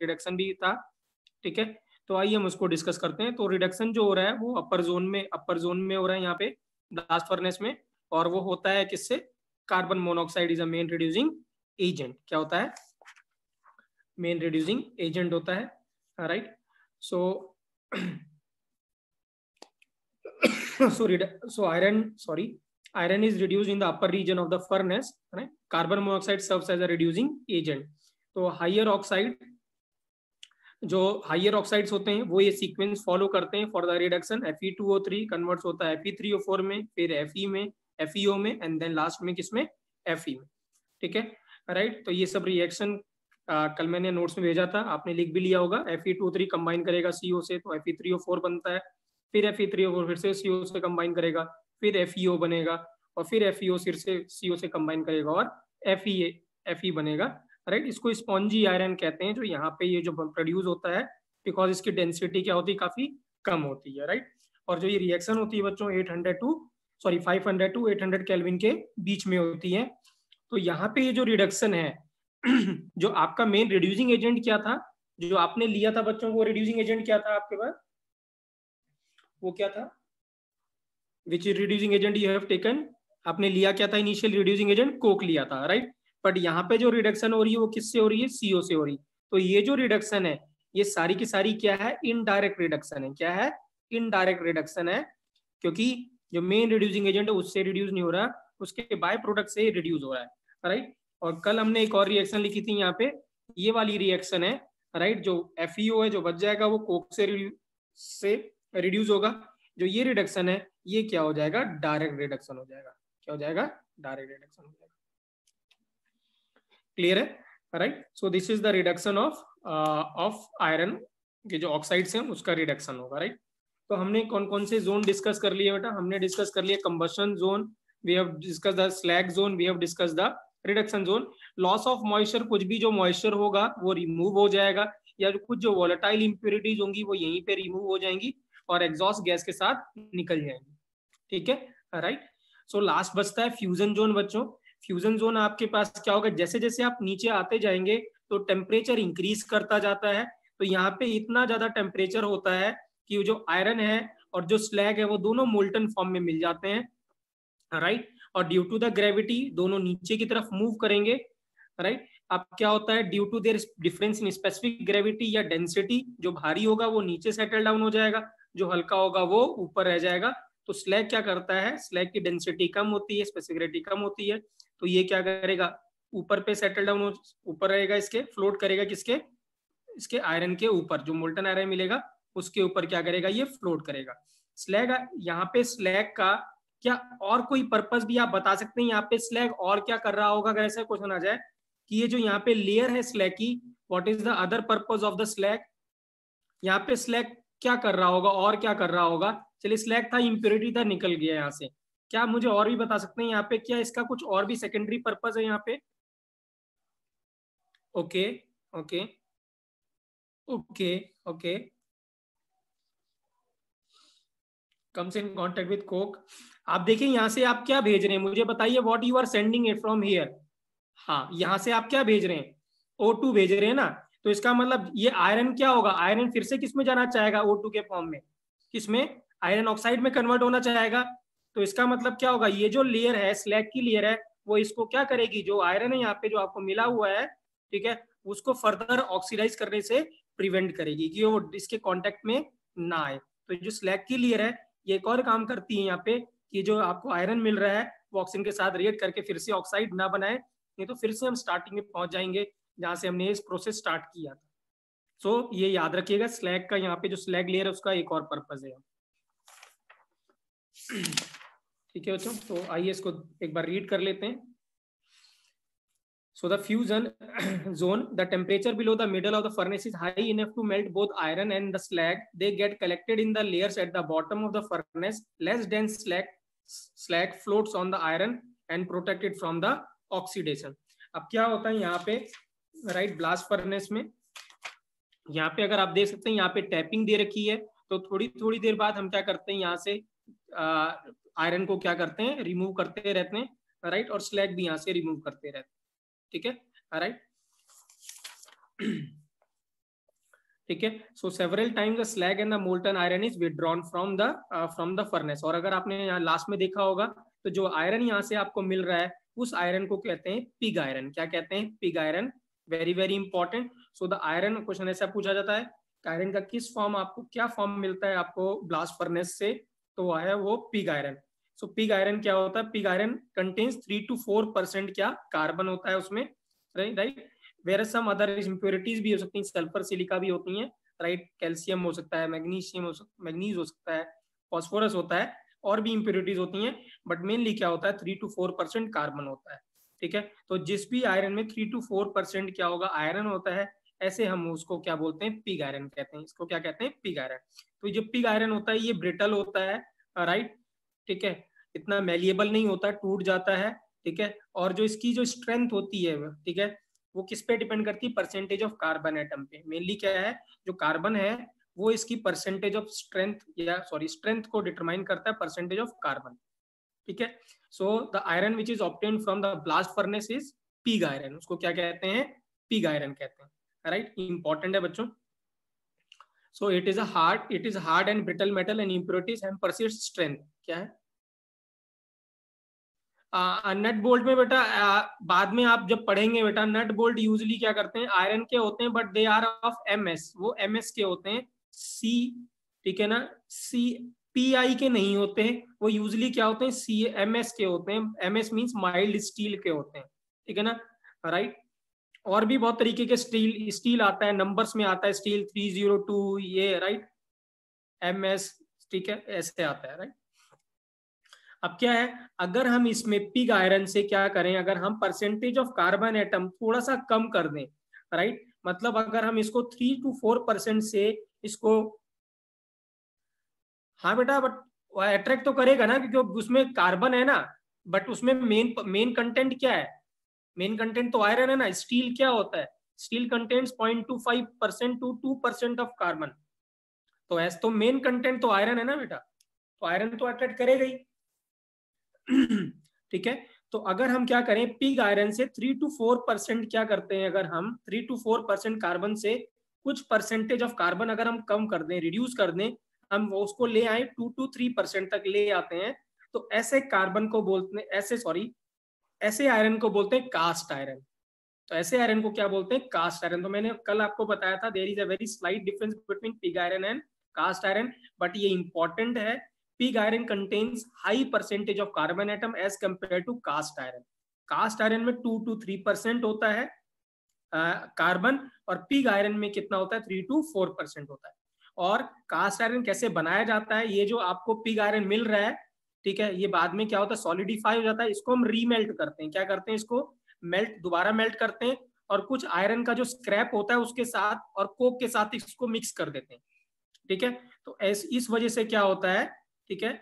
Reduction भी था, ठीक है। तो आइए हम उसको डिस्कस करते हैं। तो रिडक्शन जो हो रहा है वो अपर जोन में हो रहा है यहाँ पे ब्लास्ट फर्नेस में, और वो होता है किससे? Carbon monoxide is a main reducing agent. क्या होता है? मेन रिड्यूसिंग एजेंट होता है, right. So iron is reduced in the upper region of the furnace, right? Carbon monoxide serves as a reducing agent. तो जो हायर ऑक्साइड्स होते हैं वो ये सीक्वेंस फॉलो करते हैं for the reduction. Fe2O3 converts होता है Fe3O4 में, फिर Fe में, FeO में, एंड देन लास्ट में किसमें? Fe में, ठीक है, राइट। तो ये सब रिएक्शन कल मैंने नोट्स में भेजा था, आपने लिख भी लिया होगा। Fe2O3 कंबाइन करेगा CO से तो Fe3O4 बनता है, फिर Fe3O4 फिर से CO से कंबाइन करेगा, फिर FeO बनेगा, और फिर FeO फिर से CO से कंबाइन करेगा और Fe बनेगा, राइट। इसको स्पॉन्जी आयरन कहते हैं, जो यहाँ पे ये जो प्रोड्यूस होता है, बिकॉज इसकी डेंसिटी क्या होती है? काफी कम होती है, राइट। और जो ये रिएक्शन होती है बच्चों 500 टू 800 केल्विन के बीच में होती है। तो यहाँ पे ये जो रिडक्शन है जो आपका मेन रिड्यूसिंग एजेंट क्या था, जो आपने लिया था बच्चों, वो रिड्यूसिंग एजेंट क्या था आपके पास? वो क्या था? Which reducing agent you have taken? आपने लिया क्या था इनिशियल रिड्यूसिंग एजेंट? कोक लिया था, राइट। बट यहाँ पे जो रिडक्शन हो रही है वो किससे हो रही है? CO से हो रही। तो ये जो रिडक्शन है ये सारी की सारी क्या है? इनडायरेक्ट रिडक्शन है। क्या है? इनडायरेक्ट रिडक्शन है, क्योंकि जो मेन रिड्यूसिंग एजेंट है उससे रिड्यूस नहीं हो रहा, उसके बाय प्रोडक्ट से रिड्यूस हो रहा है, राइट। और कल हमने एक और रिएक्शन लिखी थी यहाँ पे, ये वाली रिएक्शन है, राइट। जो FeO है जो बच जाएगा वो कोक से रिड्यूस होगा। जो ये रिडक्शन है ये क्या हो जाएगा? डायरेक्ट रिडक्शन हो जाएगा। क्या हो जाएगा? डायरेक्ट रिडक्शन हो जाएगा। क्लियर है, right. So this is the reduction of iron के जो ऑक्साइड्स हैं उसका रिडक्शन होगा, राइट। तो हमने कौन कौन से जोन डिस्कस कर लिए बेटा? हमने डिस्कस कर लिया combustion zone, we have discuss the slag zone, we have discuss the reduction zone. Loss of moisture, कुछ भी जो मॉइस्चर होगा वो रिमूव हो जाएगा, या कुछ जो वोलेटाइल इंप्योरिटीज होंगी वो यहीं पे रिमूव हो जाएंगी और एग्जॉस्ट गैस के साथ निकल जाएंगी, ठीक है, राइट। सो लास्ट बचता है फ्यूजन जोन बच्चों। फ्यूजन जोन आपके पास क्या होगा? जैसे जैसे आप नीचे आते जाएंगे तो टेम्परेचर इंक्रीज करता जाता है। तो यहाँ पे इतना ज्यादा टेम्परेचर होता है कि जो आयरन है और जो स्लैग है वो दोनों मोल्टन फॉर्म में मिल जाते हैं, राइट। और ड्यू टू द ग्रेविटी दोनों नीचे की तरफ मूव करेंगे, राइट। अब क्या होता है? Due to their difference in specific gravity या डेंसिटी, जो भारी होगा वो नीचे सेटल डाउन हो जाएगा, जो हल्का होगा वो ऊपर रह जाएगा। तो स्लैग क्या करता है? स्लैग की डेंसिटी कम होती है, स्पेसिफिक ग्रेविटी कम होती है, तो ये क्या करेगा? ऊपर पे सेटल डाउन, ऊपर रहेगा, इसके फ्लोट करेगा, किसके? इसके आयरन के ऊपर, जो मोल्टन आयरन मिलेगा उसके ऊपर क्या करेगा? ये फ्लोट करेगा। स्लैग, यहाँ पे स्लैग का क्या और कोई पर्पस भी आप बता सकते हैं? यहाँ पे स्लैग और क्या कर रहा होगा अगर ऐसा क्वेश्चन आ जाए कि ये जो यहाँ पे लेयर है स्लैग की, what is the other purpose of the slag? यहाँ पे स्लैग क्या कर रहा होगा और क्या कर रहा होगा? चलिए, स्लैग था, इंप्योरिटी था, निकल गया यहाँ से। क्या मुझे और भी बता सकते हैं यहाँ पे, क्या इसका कुछ और भी सेकेंडरी पर्पस है यहाँ पे? Okay okay okay okay comes in contact with Coke. आप देखिए यहाँ से आप क्या भेज रहे हैं, मुझे बताइए, what you are sending it from here. हाँ, यहाँ से आप क्या भेज रहे हैं? O2 भेज रहे हैं ना। तो इसका मतलब ये आयरन क्या होगा? आयरन फिर से किस में जाना चाहेगा? O2 के फॉर्म में, किसमें? आयरन ऑक्साइड में कन्वर्ट होना चाहेगा। तो इसका मतलब क्या होगा? ये जो लेयर है, स्लैग की लेयर है, वो इसको क्या करेगी? जो आयरन है यहाँ पे जो आपको मिला हुआ है, ठीक है, उसको फर्दर ऑक्सीडाइज करने से प्रिवेंट करेगी कि वो इसके कॉन्टेक्ट में ना आए। तो जो स्लैग की लेयर है ये एक और काम करती है यहाँ पे कि जो आपको आयरन मिल रहा है वो ऑक्सीजन के साथ रिएक्ट करके फिर से ऑक्साइड ना बनाए, नहीं तो फिर से हम स्टार्टिंग में पहुंच जाएंगे जहां से हमने इस प्रोसेस स्टार्ट किया था। सो ये याद रखिएगा, स्लैग का यहाँ पे जो स्लैग लेयर है उसका एक और पर्पज है। ठीक है बच्चों, तो आइए इसको एक बार रीड कर लेते हैं। So the fusion zone, the temperature below the middle of the furnace is high enough to melt both iron and the slag. They get collected in the layers at the bottom of the furnace. Less dense slag floats on the iron and protect it from the oxidation. अब क्या होता है यहाँ पे, right, blast furnace में यहाँ पे अगर आप देख सकते हैं यहाँ पे टैपिंग दे रखी है, तो थोड़ी थोड़ी देर बाद हम क्या करते हैं, यहाँ से आयरन को क्या करते हैं? रिमूव करते रहते हैं, राइट, और स्लैग भी यहाँ से रिमूव करते रहते हैं, ठीक है, राइट। ठीक है। So several times the slag and the molten iron is withdrawn from the furnace. और अगर आपने यहाँ लास्ट में देखा होगा तो जो आयरन यहाँ से आपको मिल रहा है उस आयरन को कहते हैं पिग आयरन। क्या कहते हैं? Pig iron. Very very important. So the iron, question ऐसा पूछा जाता है आयरन का किस फॉर्म, आपको क्या फॉर्म मिलता है आपको ब्लास्ट फर्नेस से, तो है वो पिग आयरन। सो पिग आयरन क्या होता है? पिग आयरन कंटेन्स 3 to 4% क्या कार्बन होता है उसमें, right. Where some other impurities भी हो सकती हैं, सल्फर सिलिका भी होती हैं, राइट। कैल्शियम हो सकता है, मैग्नीशियम मैग्नीज हो सकता है, फॉस्फोरस होता है, और भी इम्प्योरिटीज होती हैं, बट मेनली क्या होता है 3 to 4% कार्बन होता है। ठीक है। तो जिस भी आयरन में 3 to 4% क्या होगा, आयरन होता है, ऐसे हम उसको क्या बोलते हैं? पिग आयरन कहते हैं। इसको क्या कहते हैं? Pig iron. तो जो पिग आयरन होता है ये ब्रिटल होता है, राइट। ठीक है। इतना मेलिएबल नहीं होता, टूट जाता है। ठीक है। और जो इसकी जो स्ट्रेंथ होती है, ठीक है, वो किस पे डिपेंड करती है? परसेंटेज ऑफ कार्बन एटम पे। मेनली क्या है, जो कार्बन है वो इसकी परसेंटेज ऑफ स्ट्रेंथ, या सॉरी स्ट्रेंथ को डिटरमाइन करता है, परसेंटेज ऑफ कार्बन। ठीक है। So the iron which is obtained from the blast furnace is pig iron. उसको क्या कहते हैं? पिग आयरन कहते हैं, राइट। इंपॉर्टेंट है बच्चों। So it is hard and brittle metal and impurities and persist strength. क्या है? नट बोल्ट में बेटा बाद में आप जब पढ़ेंगे बेटा, नट बोल्ट यूजली क्या करते हैं? आयरन के होते हैं, but they are of MS, वो एमएस के होते हैं। सी, ठीक है ना, सी पी आई के नहीं होते हैं, वो यूजली क्या होते हैं? सी एमएस के होते हैं। एमएस मींस माइल्ड स्टील के होते हैं, ठीक है ना, राइट। और भी बहुत तरीके के स्टील आता है, नंबर्स में आता है, स्टील 302 ये, राइट, एमएस, ठीक है, ऐसे आता है, राइट। अब क्या है, अगर हम इसमें पिग आयरन से क्या करें, अगर हम परसेंटेज ऑफ कार्बन एटम थोड़ा सा कम कर दें, राइट, मतलब अगर हम इसको 3 to 4% से इसको, हाँ बेटा, बट अट्रैक्ट तो करेगा ना, क्योंकि उसमें कार्बन है ना, बट उसमें मेन मेन कंटेंट क्या है? मेन कंटेंट तो आयरन है ना। स्टील क्या होता है? Steel contents 0.25% to 2% of carbon. तो ऐसा तो मेन कंटेंट तो आयरन है ना बेटा, तो आयरन तो अट्रैक्ट करेगा ही। ठीक है। तो अगर हम क्या करें, पिग आयरन से 3 to 4% क्या करते हैं, अगर हम 3 to 4% कार्बन से कुछ परसेंटेज ऑफ कार्बन अगर हम कम कर दें, रिड्यूस कर दें, हम वो उसको ले आए 2 to 3% तक ले आते हैं, तो ऐसे कार्बन को बोलते हैं, ऐसे आयरन को बोलते हैं कास्ट आयरन। तो ऐसे आयरन को क्या बोलते हैं? Cast iron. तो मैंने कल आपको बताया था, there is a very slight difference between pig iron and cast iron, but ये इंपॉर्टेंट है। Pig iron contains high percentage of carbon atom as compare to cast iron. Cast iron में 2 to 3% होता है कार्बन, और pig iron में कितना होता है? 3 to 4% होता है। और कास्ट आयरन कैसे बनाया जाता है? ये जो आपको पिग आयरन मिल रहा है, ठीक है, ये बाद में क्या होता है? सॉलिडिफाई हो जाता है। इसको हम रीमेल्ट करते हैं। क्या करते हैं? इसको दोबारा मेल्ट करते हैं, और कुछ आयरन का जो स्क्रैप होता है उसके साथ और कोक के साथ इसको मिक्स कर देते हैं, ठीक है। तो इस वजह से क्या होता है, ठीक है,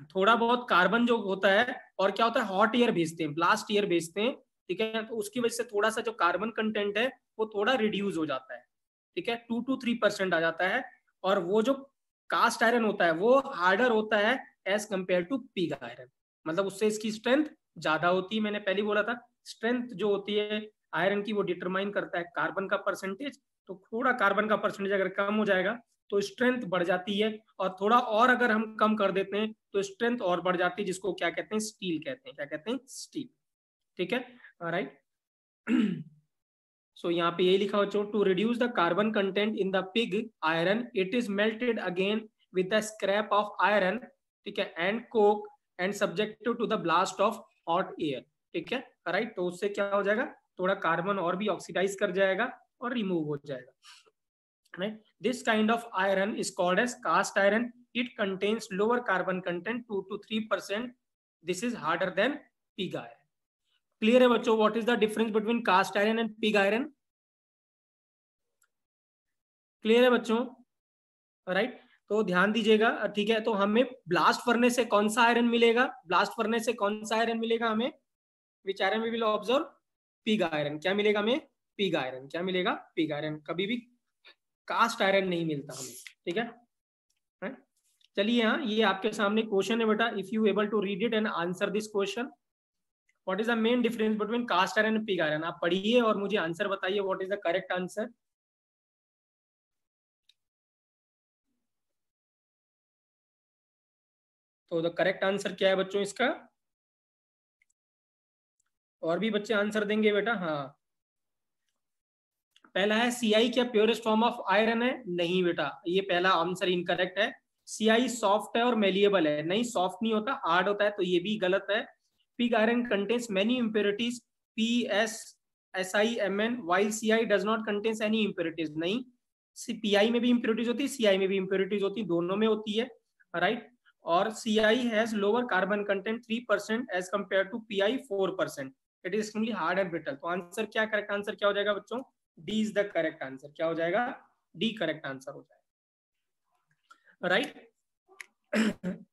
थोड़ा बहुत कार्बन जो होता है, और क्या होता है, हॉट एयर भेजते हैं, ब्लास्ट एयर भेजते हैं, ठीक है, तो उसकी वजह से थोड़ा सा जो कार्बन कंटेंट है वो थोड़ा रिड्यूस हो जाता है, ठीक है, 2 to 3% आ जाता है। और वो जो कास्ट आयरन होता है वो हार्डर होता है as compare to pig iron, मतलब उससे इसकी स्ट्रेंथ ज्यादा होती है। मैंने पहले बोला था, स्ट्रेंथ जो होती है आयरन की वो डिटरमाइन करता है कार्बन का परसेंटेज। तो थोड़ा कार्बन का परसेंटेज अगर कम हो जाएगा तो स्ट्रेंथ बढ़ जाती है, और थोड़ा और अगर हम कम कर देते हैं तो स्ट्रेंथ और बढ़ जाती है, जिसको क्या कहते हैं? स्टील कहते हैं। क्या कहते हैं? स्टील, ठीक है, राइट। सो यहाँ पे यही लिखा हो, to reduce the carbon content in the pig iron it is melted again with the scrap of iron, ठीक है, and coke and subjected to the blast of hot air, ठीक है, राइट। तो उससे क्या हो जाएगा, थोड़ा कार्बन और भी ऑक्सीडाइज कर जाएगा और रिमूव हो जाएगा, right? This kind of iron is called as cast iron. It contains lower carbon content 2 to 3%. This is harder than pig iron. Clear है बच्चों? What is the difference between cast iron and pig iron? Clear है बच्चों? Right, तो ध्यान दीजिएगा, ठीक है। तो हमें ब्लास्ट फर्नेस से कौन सा आयरन मिलेगा? ब्लास्ट फर्नेस से कौन सा आयरन मिलेगा हमें? Which iron we will observe? Pig iron. क्या मिलेगा हमें? Pig iron. क्या मिलेगा? Pig iron. कभी भी कास्ट आयरन नहीं मिलता हमें, ठीक है। चलिए, यहाँ ये आपके सामने क्वेश्चन है बेटा, if you able to read it and answer this question, what is the main difference between cast iron and pig iron? आप पढ़िए और मुझे आंसर बताइए, what is the correct answer. तो द करेक्ट आंसर क्या है बच्चों इसका? और भी बच्चे आंसर देंगे बेटा? हाँ, पहला है सीआई क्या प्योरेस्ट फॉर्म ऑफ आयरन है? नहीं बेटा, ये पहला आंसर इनकरेक्ट है। सीआई सॉफ्ट है और मेलिएबल है, नहीं सॉफ्ट नहीं होता, हार्ड होता है, तो ये भी गलत है। Pig iron contains many impurities, PSSIMN, while CI does not contains any impurities, नहीं, PI में भी इम्प्योरिटीज होती है, CI में भी इम्प्योरिटीज होती है, दोनों में होती है, राइट। और CI has lower carbon content 3% as compare to PI 4%, it is extremely hard and brittle. तो आंसर क्या, करेक्ट आंसर क्या हो जाएगा बच्चों? D is the correct answer. क्या हो जाएगा? डी करेक्ट आंसर हो जाएगा, राइट।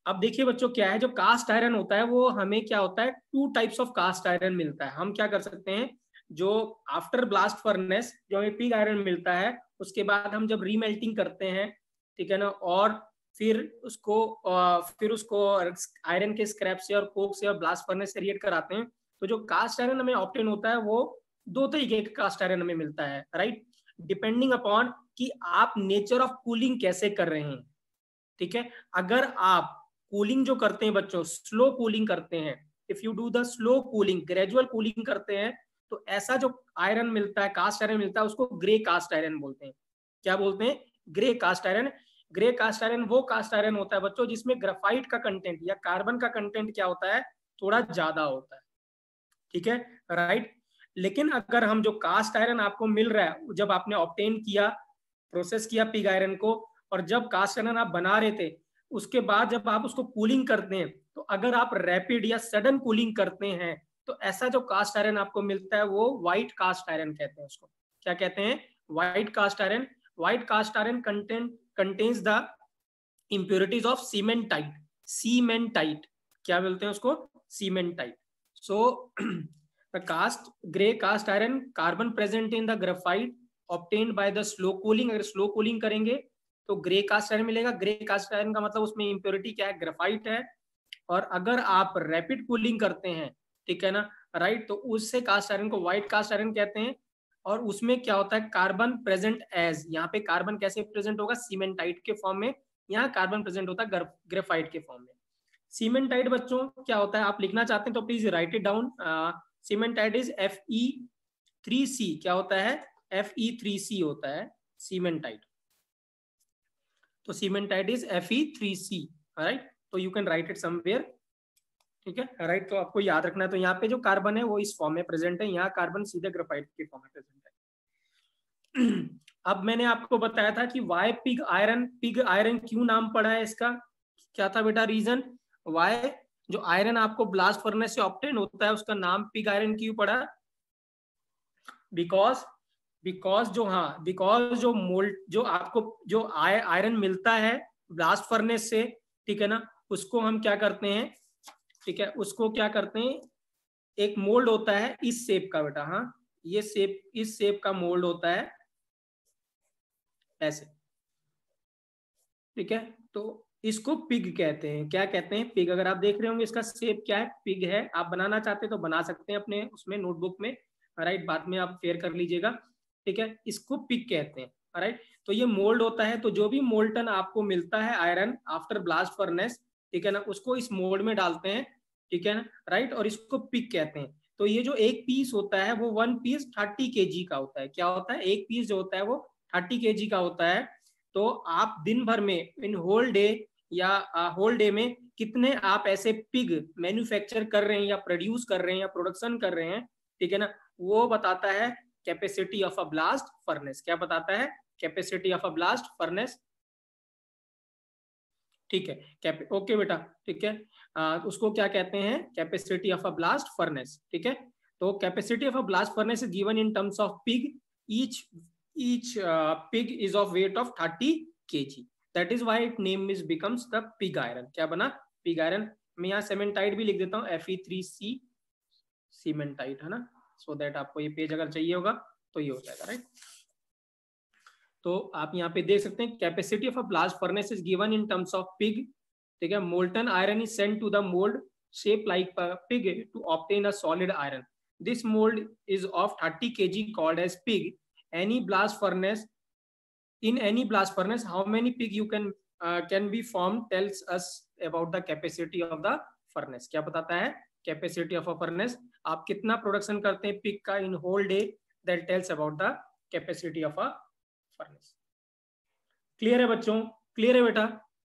अब देखिए बच्चों, क्या है जो कास्ट आयरन होता है वो हमें क्या होता है, 2 टाइप्स ऑफ कास्ट आयरन मिलता है। हम क्या कर सकते हैं, जो आफ्टर ब्लास्ट फर्नेस जो हमें पिग आयरन मिलता है, उसके बाद हम जब रीमेल्टिंग करते हैं, ठीक है ना, और फिर उसको आयरन के स्क्रैप से और कोक से और ब्लास्ट फर्नेस से रिएक्ट कराते हैं, तो जो कास्ट आयरन हमें ऑब्टेन होता है वो 2 तरीके का कास्ट आयरन हमें मिलता है, राइट, डिपेंडिंग अपॉन कि आप नेचर ऑफ कूलिंग कैसे कर रहे हैं, ठीक है। अगर आप कूलिंग जो करते हैं बच्चों, स्लो कूलिंग करते हैं, if you do the slow cooling, gradual cooling करते हैं, तो ऐसा जो आयरन मिलता है, कास्ट आयरन मिलता है, उसको ग्रे कास्ट आयरन बोलते हैं। क्या बोलते हैं? Grey cast iron. Grey cast iron वो कास्ट आयरन होता है बच्चों जिसमें ग्राफाइट का कंटेंट या कार्बन का कंटेंट क्या होता है, थोड़ा ज्यादा होता है, ठीक है, राइट। लेकिन अगर हम जो कास्ट आयरन आपको मिल रहा है, जब आपने ऑब्टेन किया, प्रोसेस किया पिग आयरन को, और जब कास्ट आयरन आप बना रहे थे, उसके बाद जब आप उसको कूलिंग करते हैं, तो अगर आप रैपिड या सडन कूलिंग करते हैं, तो ऐसा जो कास्ट आयरन आपको मिलता है वो व्हाइट कास्ट आयरन कहते हैं उसको। क्या कहते हैं? White cast iron. White cast iron contains the impurities of cementite, cementite, क्या बोलते हैं उसको? cementite. So the gray cast iron carbon present in the graphite obtained by the slow cooling, अगर slow cooling करेंगे तो ग्रे कास्ट आयरन मिलेगा। Grey cast iron का मतलब उसमें इम्प्योरिटी क्या है? ग्राफाइट है। और अगर आप रैपिड कूलिंग करते हैं, ठीक है ना, राइट, तो उससे कास्ट आयरन को व्हाइट कास्ट आयरन कहते हैं। और उसमें क्या होता है? कार्बन प्रेजेंट एज, यहाँ पे कार्बन कैसे प्रेजेंट होगा? सीमेंटाइट के फॉर्म में, यहाँ कार्बन प्रेजेंट होता है ग्रेफाइट के फॉर्म में। सीमेंटाइट बच्चों क्या होता है, आप लिखना चाहते हैं तो please write it down. Cementite is Fe3C। क्या होता है? Fe3C होता है सीमेंटाइट। तो सीमेंटाइट इज Fe3C, राइट, तो you can write it somewhere, ठीक है, राइट। तो आपको याद रखना है, तो यहाँ पे जो कार्बन है वो इस फॉर्म में प्रेजेंट है, यहाँ कार्बन सीधे ग्रेफाइट के फॉर्म में प्रेजेंट है। अब मैंने आपको बताया था कि why pig iron, pig iron क्यों नाम पड़ा है इसका? क्या था बेटा रीजन? वाई जो आयरन आपको ब्लास्ट फर्नेस से ऑब्टेन होता है उसका नाम पिग आयरन क्यों पड़ा? बिकॉज जो मोल्ड, जो आपको जो आयरन मिलता है ब्लास्ट फर्नेस से, ठीक है ना, उसको हम क्या करते हैं, ठीक है, उसको क्या करते हैं, एक मोल्ड होता है इस शेप का बेटा, हाँ, ये शेप, इस शेप का मोल्ड होता है ऐसे, ठीक है, तो इसको पिग कहते हैं। क्या कहते हैं? पिग। अगर आप देख रहे होंगे इसका शेप क्या है, पिग है। आप बनाना चाहते हैं तो बना सकते हैं अपने उसमें नोटबुक में, राइट, बाद में आप फेयर कर लीजिएगा, ठीक है, इसको पिग कहते हैं, राइट। तो ये मोल्ड होता है, तो जो भी मोल्टन आपको मिलता है आयरन आफ्टर ब्लास्ट फर्नेस, ठीक है ना, उसको इस मोल्ड में डालते हैं, ठीक है ना, राइट, और इसको पिग कहते हैं। तो ये जो एक पीस होता है वो 1 पीस 30 kg का होता है। क्या होता है? एक पीस जो होता है वो 30 kg का होता है। तो आप दिन भर में, इन होल डे या होल डे में कितने आप ऐसे पिग मैन्युफैक्चर कर रहे हैं या प्रोड्यूस कर रहे हैं या प्रोडक्शन कर रहे हैं, ठीक है ना, वो बताता है capacity of a blast furnace. क्या बताता है? Capacity of a blast furnace, ठीक है, ओके बेटा, ठीक है, उसको क्या कहते हैं? Capacity of a blast furnace, ठीक है। तो capacity of a blast furnace is given in terms of pig. each pig is of weight of 30 kg. That is why it name is becomes the pig iron. क्या बना? Pig iron. मैं यहाँ सेमेंटाइट भी लिख देता हूँ, Fe3C सीमेंटाइट, है ना, सो दैट आपको ये पेज अगर चाहिए होगा तो ये हो जाएगा, राइट। तो आप यहाँ पे देख सकते हैं capacity of a blast furnace is given in terms of pig, ठीक है। Molten iron is sent to the mould shape like pig to obtain a solid iron. This mould is of 30 kg called as pig. Any blast furnace, in any blast furnace, how many pig you can can be form tells us about the capacity of the furnace. क्या बताता है? Capacity of a furnace. आप कितना production करते हैं pig का in whole day, that tells about the capacity of a furnace. Clear है बच्चों? क्लियर है बेटा?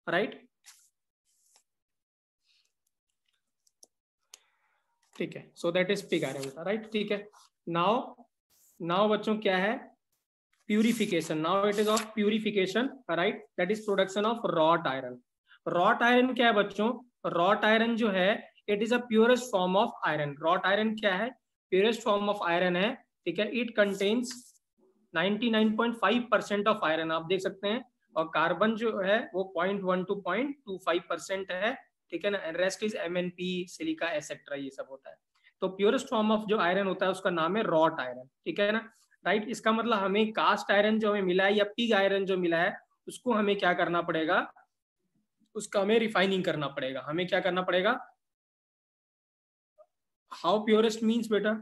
राइट, ठीक है। So that is pig iron, right, ठीक है। नाउ बच्चों क्या है? Purification. Now it is of purification, right, that is production of wrought iron. Wrought iron क्या है बच्चों? रॉट आयरन जो है it is a purest form of iron. Wrought iron क्या है? प्योरेस्ट फॉर्म ऑफ आयरन है, ठीक है। इट कंटेन्स 99.5% ऑफ आयरन, आप देख सकते हैं, और कार्बन जो है वो 0.1 to 0.25% है, ठीक है ना। Rest is MnP, silica etcetera, ये सब होता है। तो प्योरेस्ट फॉर्म ऑफ जो आयरन होता है उसका नाम है रॉट आयरन, ठीक है ना, राइट। इसका मतलब हमें कास्ट आयरन जो हमें मिला है या पिग आयरन जो मिला है उसको हमें क्या करना पड़ेगा? उसका हमें रिफाइनिंग करना पड़ेगा। हमें क्या करना पड़ेगा? हाउ प्योरेस्ट मीन्स बेटा,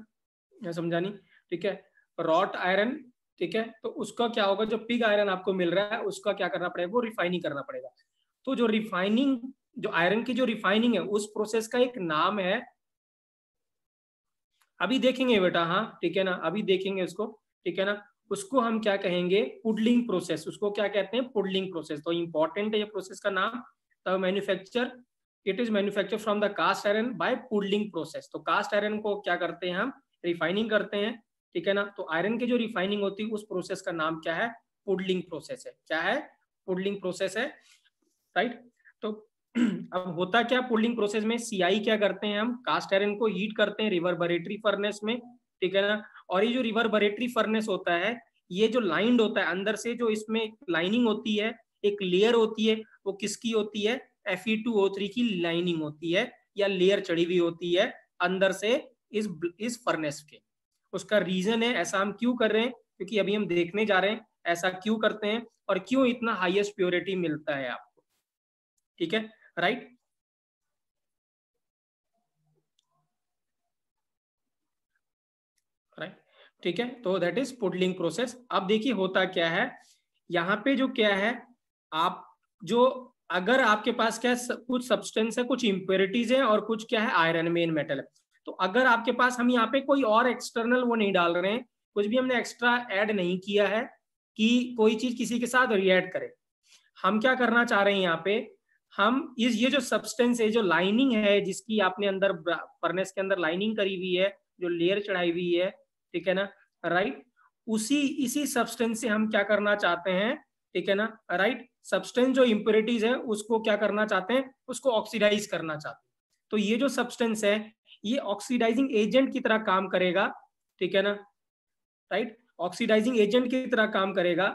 मैं समझा नहीं, ठीक है। रॉट आयरन, ठीक है, तो उसका क्या होगा? जो पिग आयरन आपको मिल रहा है उसका क्या करना पड़ेगा? वो रिफाइनिंग करना पड़ेगा। तो जो रिफाइनिंग, जो आयरन की जो रिफाइनिंग है उस प्रोसेस का एक नाम है, अभी देखेंगे बेटा, हाँ ठीक है ना, अभी देखेंगे उसको, ठीक है ना। उसको हम क्या कहेंगे? Puddling process. उसको क्या कहते हैं? Puddling process. तो इंपॉर्टेंट है ये प्रोसेस का नाम। तो manufacture, it is manufacture from the cast iron by puddling process. तो कास्ट आयरन को क्या करते हैं हम? रिफाइनिंग करते हैं, ठीक है ना। तो आयरन की जो रिफाइनिंग होती है उस प्रोसेस का नाम क्या है? पुडलिंग प्रोसेस है। क्या है? पुडलिंग प्रोसेस है, राइट। तो अब होता क्या पुडलिंग प्रोसेस में? सीआई क्या करते हैं हम? कास्ट आयरन को हीट करते हैं रिवर्बरेटरी फर्नेस में, ठीक है ना। और ये जो रिवर्बरेटरी फर्नेस होता है, ये जो लाइंड होता है अंदर से, जो इसमें लाइनिंग होती है, एक लेयर होती है, वो किसकी होती है? Fe2O3 की लाइनिंग होती है, या लेयर चढ़ी हुई होती है अंदर से इस फर्नेस के। उसका रीजन है, ऐसा हम क्यों कर रहे हैं? क्योंकि अभी हम देखने जा रहे हैं ऐसा क्यों करते हैं और क्यों इतना हाईएस्ट प्योरिटी मिलता है आपको, ठीक है, राइट। राइट, ठीक है। तो दैट इज पुडलिंग प्रोसेस। अब देखिए होता क्या है यहाँ पे, जो क्या है, आप जो, अगर आपके पास क्या है, कुछ सब्सटेंस है, कुछ इंप्योरिटीज है, और कुछ क्या है, आयरन, मेन मेटल है। तो अगर आपके पास, हम यहाँ पे कोई और एक्सटर्नल वो नहीं डाल रहे हैं, कुछ भी हमने एक्स्ट्रा ऐड नहीं किया है कि कोई चीज किसी के साथ रिएक्ट करे। हम क्या करना चाह रहे हैं यहाँ पे? हम ये जो सब्सटेंस है, जो लाइनिंग है जिसकी आपने अंदर फर्नेस के अंदर लाइनिंग करी हुई है, जो लेयर चढ़ाई हुई है, ठीक है ना, राइट, इसी सब्सटेंस से हम क्या करना चाहते हैं, ठीक है ना, राइट। सब्सटेंस जो इंप्योरिटीज है उसको क्या करना चाहते हैं? उसको ऑक्सीडाइज करना चाहते हैं। तो ये जो सब्सटेंस है ये ऑक्सीडाइजिंग एजेंट की तरह काम करेगा, ठीक है ना, राइट। ऑक्सीडाइजिंग एजेंट की तरह काम करेगा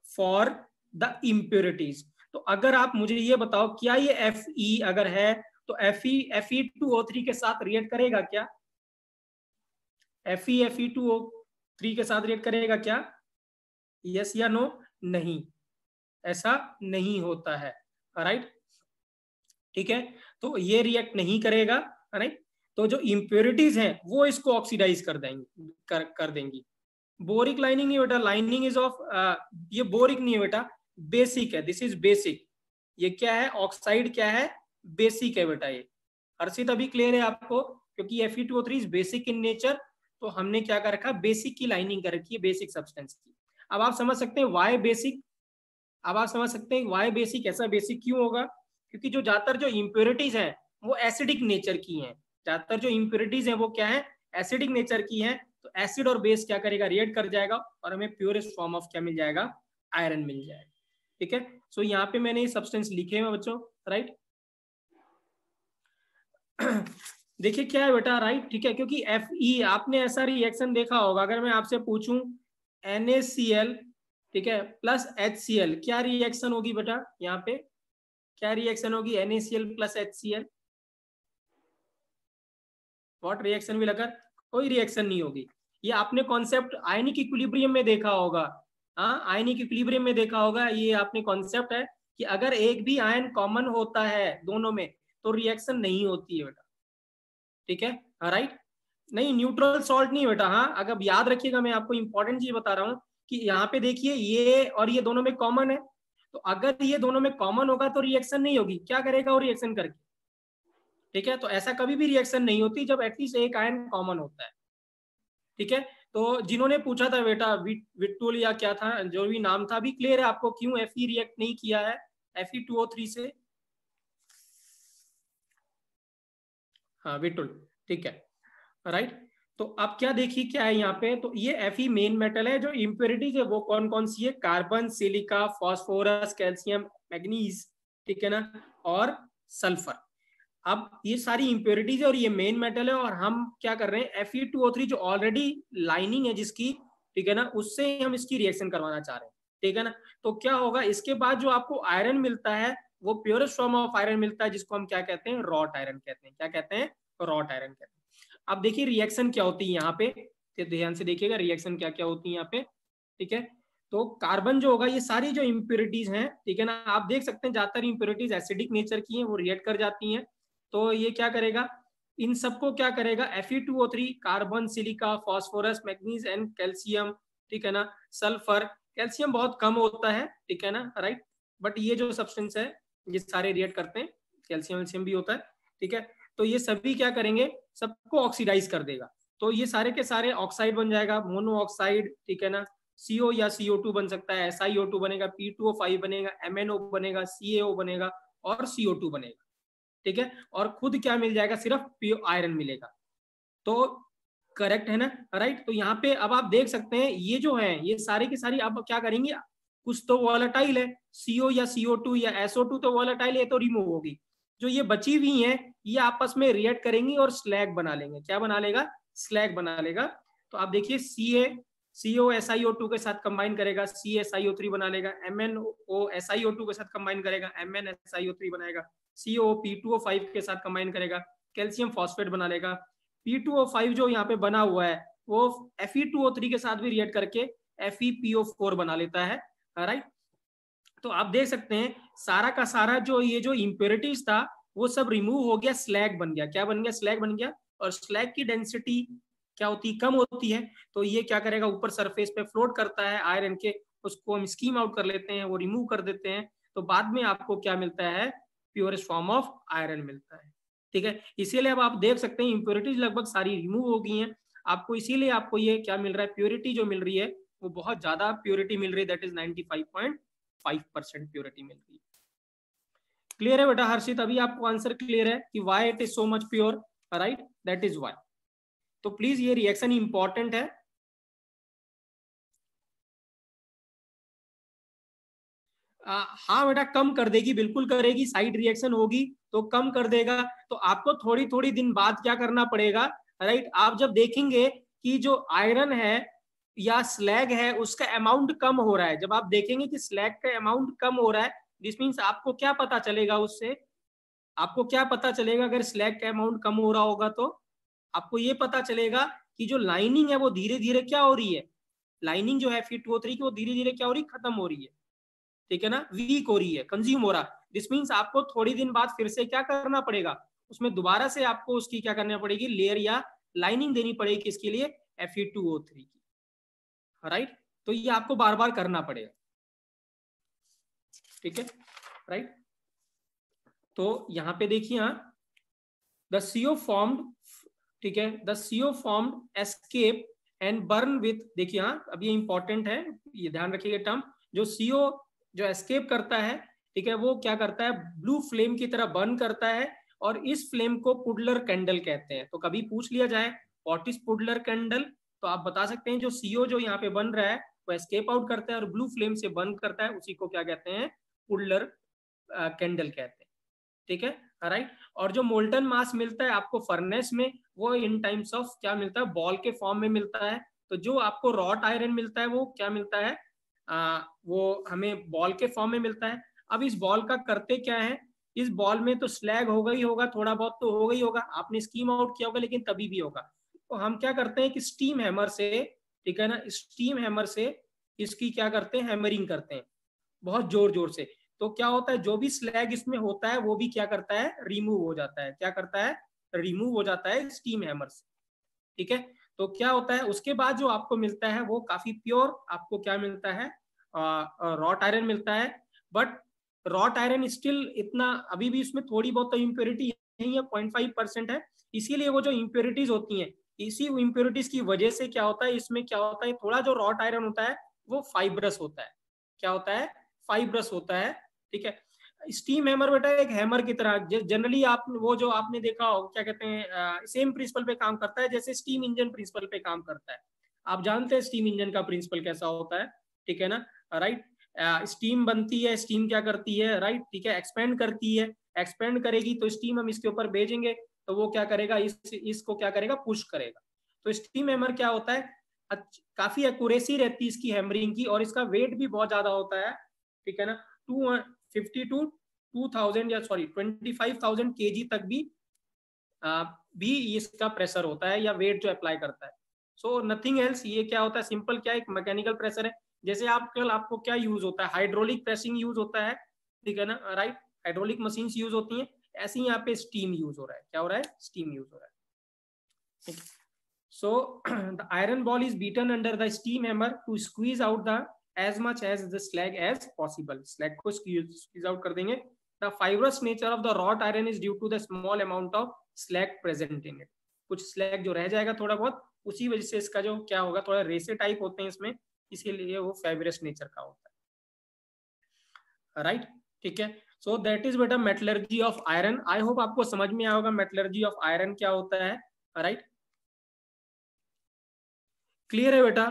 फॉर द इम्प्योरिटीज। तो अगर आप मुझे ये बताओ, क्या ये Fe अगर है तो Fe2O3 के साथ रिएक्ट करेगा क्या? Fe2O3 के साथ रिएक्ट करेगा क्या? यस या नो? नहीं, ऐसा नहीं होता है, राइट, ठीक है। तो ये रिएक्ट नहीं करेगा, राइट। तो जो इम्प्योरिटीज हैं वो इसको ऑक्सीडाइज कर देंगी, कर देंगी। बोरिक लाइनिंग नहीं बेटा, लाइनिंग इज ऑफ, ये बोरिक नहीं है बेटा, बेसिक है, दिस इज बेसिक। ये क्या है? ऑक्साइड क्या है? बेसिक है बेटा ये। हर्षित अभी क्लियर है आपको? क्योंकि Fe2O3 is basic in nature, तो हमने क्या कर रखा? बेसिक की लाइनिंग कर रखी है, बेसिक सब्सटेंस की। अब आप समझ सकते हैं वाई बेसिक। अब आप समझ सकते हैं वाई बेसिक, ऐसा बेसिक क्यों होगा? क्योंकि जो ज्यादातर जो इम्प्योरिटीज हैं वो एसिडिक नेचर की हैं। ज्यादातर जो इम्प्योरिटीज हैं वो क्या है? एसिडिक नेचर की हैं। तो एसिड और बेस क्या करेगा? रिएक्ट कर जाएगा और हमें प्योरेस्ट फॉर्म ऑफ क्या मिल जाएगा? आयरन मिल जाएगा, ठीक है। सो यहाँ पे मैंने ये सब्सटेंस लिखे हैं बच्चों, राइट। देखिए क्या है बेटा, राइट, ठीक है। क्योंकि Fe, आपने ऐसा रिएक्शन देखा होगा, अगर मैं आपसे पूछूं NaCl, ठीक है, प्लस HCl, क्या रिएक्शन होगी बेटा? यहाँ पे क्या रिएक्शन होगी? NaCl plus HCl, what reaction will occur? कोई रिएक्शन नहीं होगी। ये आपने कॉन्सेप्ट आयनिक इक्विलिब्रियम में देखा होगा, हाँ, आयनिक इक्विलिब्रियम में देखा होगा। ये आपने कॉन्सेप्ट है कि अगर एक भी आयन कॉमन होता है दोनों में तो रिएक्शन नहीं होती है बेटा, ठीक है, राइट। नहीं, न्यूट्रल सॉल्ट नहीं बेटा, हाँ, अगर याद रखिएगा, मैं आपको इंपॉर्टेंट चीज बता रहा हूँ कि यहाँ पे देखिए ये और ये दोनों में कॉमन है, तो अगर ये दोनों में कॉमन होगा तो रिएक्शन नहीं होगी, क्या करेगा वो रिएक्शन करके, ठीक है। तो ऐसा कभी भी रिएक्शन नहीं होती जब एटलीस्ट एक आयन कॉमन होता है, ठीक है। तो जिन्होंने पूछा था बेटा विट्टुल या क्या था जो भी नाम था, अभी क्लियर है आपको क्यों Fe रिएक्ट नहीं किया है Fe2O3 से? हाँ विट्टुल, ठीक है, राइट। तो अब क्या देखिए क्या है यहाँ पे, तो ये Fe मेन मेटल है। जो इम्प्योरिटीज है वो कौन कौन सी है, carbon, silica, phosphorus, calcium, manganese, ठीक है ना, और सल्फर। अब ये सारी इम्प्योरिटीज है और ये मेन मेटल है, और हम क्या कर रहे हैं Fe2O3 जो ऑलरेडी लाइनिंग है जिसकी, ठीक है ना, उससे हम इसकी रिएक्शन करवाना चाह रहे हैं, ठीक है ना। तो क्या होगा इसके बाद जो आपको आयरन मिलता है वो प्योरेस्ट फॉर्म ऑफ आयरन मिलता है, जिसको हम क्या कहते हैं, रॉट आयरन कहते हैं। क्या कहते हैं, रॉट आयरन कहते हैं। अब देखिए रिएक्शन क्या होती है यहाँ पे, तो ध्यान से देखिएगा रिएक्शन क्या क्या होती है यहाँ पे, ठीक है। तो कार्बन जो होगा, ये सारी जो इम्प्योरिटीज हैं, ठीक है ना, आप देख सकते हैं ज्यादातर इम्प्योरिटीज एसिडिक नेचर की हैं, वो रिएक्ट कर जाती हैं। तो ये क्या करेगा, इन सबको क्या करेगा, Fe2O3, carbon, silica, phosphorus, manganese and calcium, ठीक है ना, सल्फर। कैल्शियम बहुत कम होता है, ठीक है ना, राइट, बट ये जो सब्सटेंस है ये सारे रिएक्ट करते हैं, कैल्शियम वैल्शियम भी होता है, ठीक है। तो ये सभी क्या करेंगे, सबको ऑक्सीडाइज कर देगा। तो ये सारे के सारे ऑक्साइड बन जाएगा, मोनो ऑक्साइड, ठीक है ना, CO या CO2 बन सकता है, SiO2 बनेगा, P2O5 बनेगा, MnO बनेगा, CaO बनेगा और CO2 बनेगा, ठीक है। और खुद क्या मिल जाएगा, सिर्फ प्योर आयरन मिलेगा। तो करेक्ट है ना, राइट। तो यहाँ पे अब आप देख सकते हैं ये जो है ये सारी की सारी अब क्या करेंगे, कुछ तो वॉलेटाइल है, CO या CO2 या SO2 तो वॉलेटाइल है, तो रिमूव होगी। जो ये बची हुई है ये आपस में रिएक्ट करेंगी और स्लैग बना लेंगे। क्या बना लेगा, स्लैग बना लेगा। तो आप देखिए CO SiO2 के साथ कंबाइन करेगा, CaSiO3 बना लेगा, MnO SiO2 के साथ कंबाइन करेगा, MnSiO3 बनाएगा, CO P2O5 के साथ कंबाइन करेगा, कैल्शियम फॉस्फेट बना लेगा, P2O5 जो यहाँ पे बना हुआ है वो Fe2O3 के साथ भी रिएक्ट करके FePO4 बना लेता है, राइट। तो आप देख सकते हैं सारा का सारा जो ये जो इम्प्योरिटीज था वो सब रिमूव हो गया, स्लैग बन गया। क्या बन गया, स्लैग बन गया। और स्लैग की डेंसिटी क्या होती है, कम होती है। तो ये क्या करेगा, ऊपर सरफेस पे फ्लोट करता है आयरन के, उसको हम स्कीम आउट कर लेते हैं, वो रिमूव कर देते हैं। तो बाद में आपको क्या मिलता है, प्योरेस्ट फॉर्म ऑफ आयरन मिलता है, ठीक है। इसीलिए अब आप देख सकते हैं इम्प्योरिटीज लगभग सारी रिमूव हो गई हैं आपको, इसीलिए आपको ये क्या मिल रहा है, प्योरिटी जो मिल रही है वो बहुत ज्यादा प्योरिटी मिल रही है, दैट इज 95.5% प्योरिटी मिल रही है। क्लियर है बेटा हर्षित, अभी आपको आंसर क्लियर है कि why it is so much pure, right, that is why. तो प्लीज ये रिएक्शन इंपॉर्टेंट है। हाँ बेटा कम कर देगी, बिल्कुल करेगी, साइड रिएक्शन होगी तो कम कर देगा। तो आपको थोड़ी थोड़ी दिन बाद क्या करना पड़ेगा, राइट, आप जब देखेंगे कि जो आयरन है या स्लैग है उसका अमाउंट कम हो रहा है, जब आप देखेंगे कि स्लैग का अमाउंट कम हो रहा है, दिस मीन्स आपको क्या पता चलेगा उससे, आपको क्या पता चलेगा अगर स्लैग का अमाउंट कम हो रहा होगा तो आपको ये पता चलेगा कि जो लाइनिंग है वो धीरे धीरे क्या हो रही है, लाइनिंग जो है Fe2O3 की वो धीरे धीरे क्या हो रही है, खत्म हो रही है, ठीक है ना, वीक हो रही है, कंज्यूम हो रहा। दिस मीन्स आपको थोड़ी दिन बाद फिर से क्या करना पड़ेगा, उसमें दोबारा से आपको उसकी क्या करनी पड़ेगी, लेयर या लाइनिंग देनी पड़ेगी, किसके लिए, Fe2O3 की, राइट। तो ये आपको बार बार करना पड़ेगा, ठीक है, राइट। तो यहाँ पे देखिए, द CO फॉर्म्ड, ठीक है, the CO formed escape and burn with, देखिए अब ये इंपॉर्टेंट है, ये ध्यान रखिएगा टर्म, जो CO जो एस्केप करता है, ठीक है, वो क्या करता है, ब्लू फ्लेम की तरह बर्न करता है, और इस फ्लेम को पुडलर कैंडल कहते हैं। तो कभी पूछ लिया जाए व्हाट इज पुडलर कैंडल, तो आप बता सकते हैं जो CO जो यहाँ पे बन रहा है वो एस्केप आउट करता है और ब्लू फ्लेम से बर्न करता है, उसी को क्या कहते हैं, पुडलर कैंडल कहते हैं, ठीक है, राइट। और जो मोल्टन मास मिलता है आपको फर्नेस में, वो इन टाइम्स ऑफ क्या मिलता है, बॉल के फॉर्म में मिलता है। तो जो आपको रॉट आयरन मिलता है वो क्या मिलता है, वो हमें बॉल के फॉर्म में मिलता है। अब इस बॉल का करते क्या है, इस बॉल में तो स्लैग होगा ही होगा, थोड़ा बहुत तो होगा ही होगा, आपने स्कीम आउट किया होगा लेकिन तभी भी होगा। तो हम क्या करते हैं कि स्टीम हैमर से, ठीक है ना, स्टीम हैमर से इसकी क्या करते हैं, हैमरिंग करते हैं बहुत जोर जोर से। तो क्या होता है, जो भी स्लैग इसमें होता है वो भी क्या करता है, रिमूव हो जाता है। क्या करता है, रिमूव हो जाता है स्टीम हैमर से, ठीक है। तो क्या होता है उसके बाद जो आपको मिलता है वो काफी प्योर आपको क्या मिलता है, रॉट आयरन मिलता है। बट रॉट आयरन स्टिल इतना अभी भी उसमें थोड़ी बहुत तो इम्प्योरिटी नहीं है, 0.5% है, इसीलिए वो जो इम्प्योरिटीज होती हैं, इसी इम्प्योरिटीज की वजह से क्या होता है, इसमें क्या होता है, थोड़ा जो रॉट आयरन होता है वो फाइब्रस होता है। क्या होता है? फाइब्रस होता है। ठीक है। स्टीम हैमर बेटा एक हैमर की तरह जनरली आप वो जो आपने देखा हो क्या कहते हैं, सेम प्रिंसिपल पे काम करता है जैसे स्टीम इंजन प्रिंसिपल पे काम करता है। आप जानते हैं स्टीम इंजन का प्रिंसिपल कैसा होता है, ठीक है ना, राइट। स्टीम बनती है, स्टीम क्या करती है, राइट, ठीक है, एक्सपेंड करती है, एक्सपेंड करेगी तो स्टीम हम इसके ऊपर भेजेंगे तो वो क्या करेगा, इसको क्या करेगा, पुश करेगा। तो स्टीम हैमर क्या होता है, काफी एक्यूरेसी रहती है इसकी हैमरिंग की, और इसका वेट भी बहुत ज्यादा होता है, ठीक है ना, 250 to 2000 या सॉरी 25,000 kg तक भी इसका प्रेशर होता है या वेट जो अप्लाई करता है। सो नथिंग एल्स, ये क्या होता है, सिंपल क्या, एक मैकेनिकल प्रेशर है। जैसे आजकल आपको क्या यूज होता है, हाइड्रोलिक प्रेसिंग यूज होता है, ठीक है ना, राइट, हाइड्रोलिक मशीन यूज होती हैं, ऐसे ही यहाँ पे स्टीम यूज हो रहा है। क्या हो रहा है? स्टीम यूज हो रहा है। So the iron ball is beaten under the steam hammer to squeeze out the as much as the slag as possible. Slag को squeeze out कर देंगे. The fibrous nature of the wrought iron is due to the small amount of slag present in it. कुछ slag जो रह जाएगा थोड़ा बहुत, उसी वजह से इसका जो क्या होगा, थोड़ा रेसे टाइप होते हैं इसमें, इसीलिए वो फाइब्रस नेचर का होता है, राइट, ठीक है। सो दैट इज बेटा metallurgy of iron. I hope आपको समझ में आया होगा मेटलर्जी ऑफ आयरन क्या होता है, राइट, क्लियर है बेटा?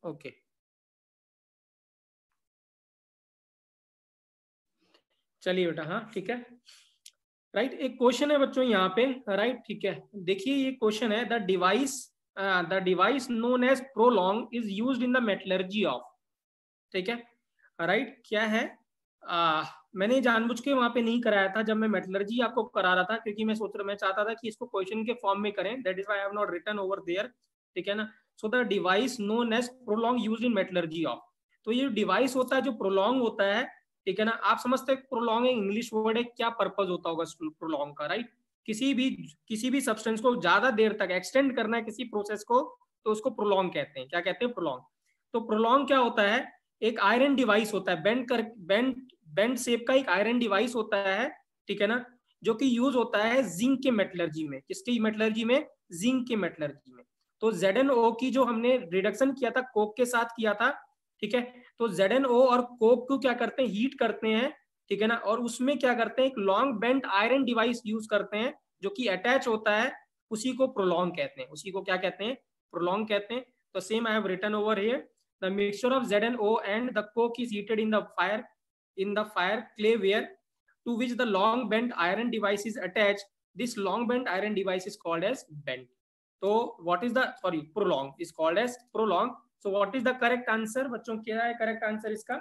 ओके, चलिए बेटा, हाँ ठीक है, राइट। एक क्वेश्चन है बच्चों यहाँ पे, राइट, ठीक है, देखिए ये क्वेश्चन है, the device known as prolong is used in the metallurgy of, ठीक है, राइट, क्या है, मैंने जानबूझ के वहां पे नहीं कराया था, जब मैं मेटलर्जी आपको करा रहा था, क्योंकि मैं चाहता था कि इसको क्वेश्चन के फॉर्म में करें, that is why I have not written over there, ठीक है ना। So the device known as prolong used in metallurgy of, तो ये डिवाइस होता है जो प्रोलॉन्ग होता है, ठीक है ना। आप समझते हैं प्रोलॉन्ग एक इंग्लिश वर्ड है, क्या पर्पज होता होगा प्रोलॉन्ग का, राइट। किसी भी सब्सटेंस को ज्यादा देर तक एक्सटेंड करना है किसी प्रोसेस को, तो उसको प्रोलॉन्ग कहते हैं। क्या कहते हैं? प्रोलॉन्ग। तो प्रोलॉन्ग क्या होता है, एक आयरन डिवाइस होता है, बेंड शेप का एक आयरन डिवाइस होता है, ठीक है ना, जो कि यूज होता है जिंक के मेटलर्जी में। किसकी मेटलर्जी में? जिंक के मेटलर्जी में। तो ZnO की जो हमने रिडक्शन किया था कोक के साथ किया था, ठीक है, तो ZnO और कोक को क्या करते हैं, हीट करते हैं, ठीक है ना, और उसमें क्या करते हैं, एक long bent iron device use करते हैं जो कि अटैच होता है, उसी को प्रोलॉन्ग कहते हैं। उसी को क्या कहते हैं? प्रोलॉन्ग कहते हैं। तो same I have written over here, the mixture of ZnO and the coke is heated in the fire clay ware to which the long bent iron device is attached. This long bent iron device is called as bent. So what is the prolong is called as prolong. So what is the correct answer बच्चों? क्या है correct answer इसका?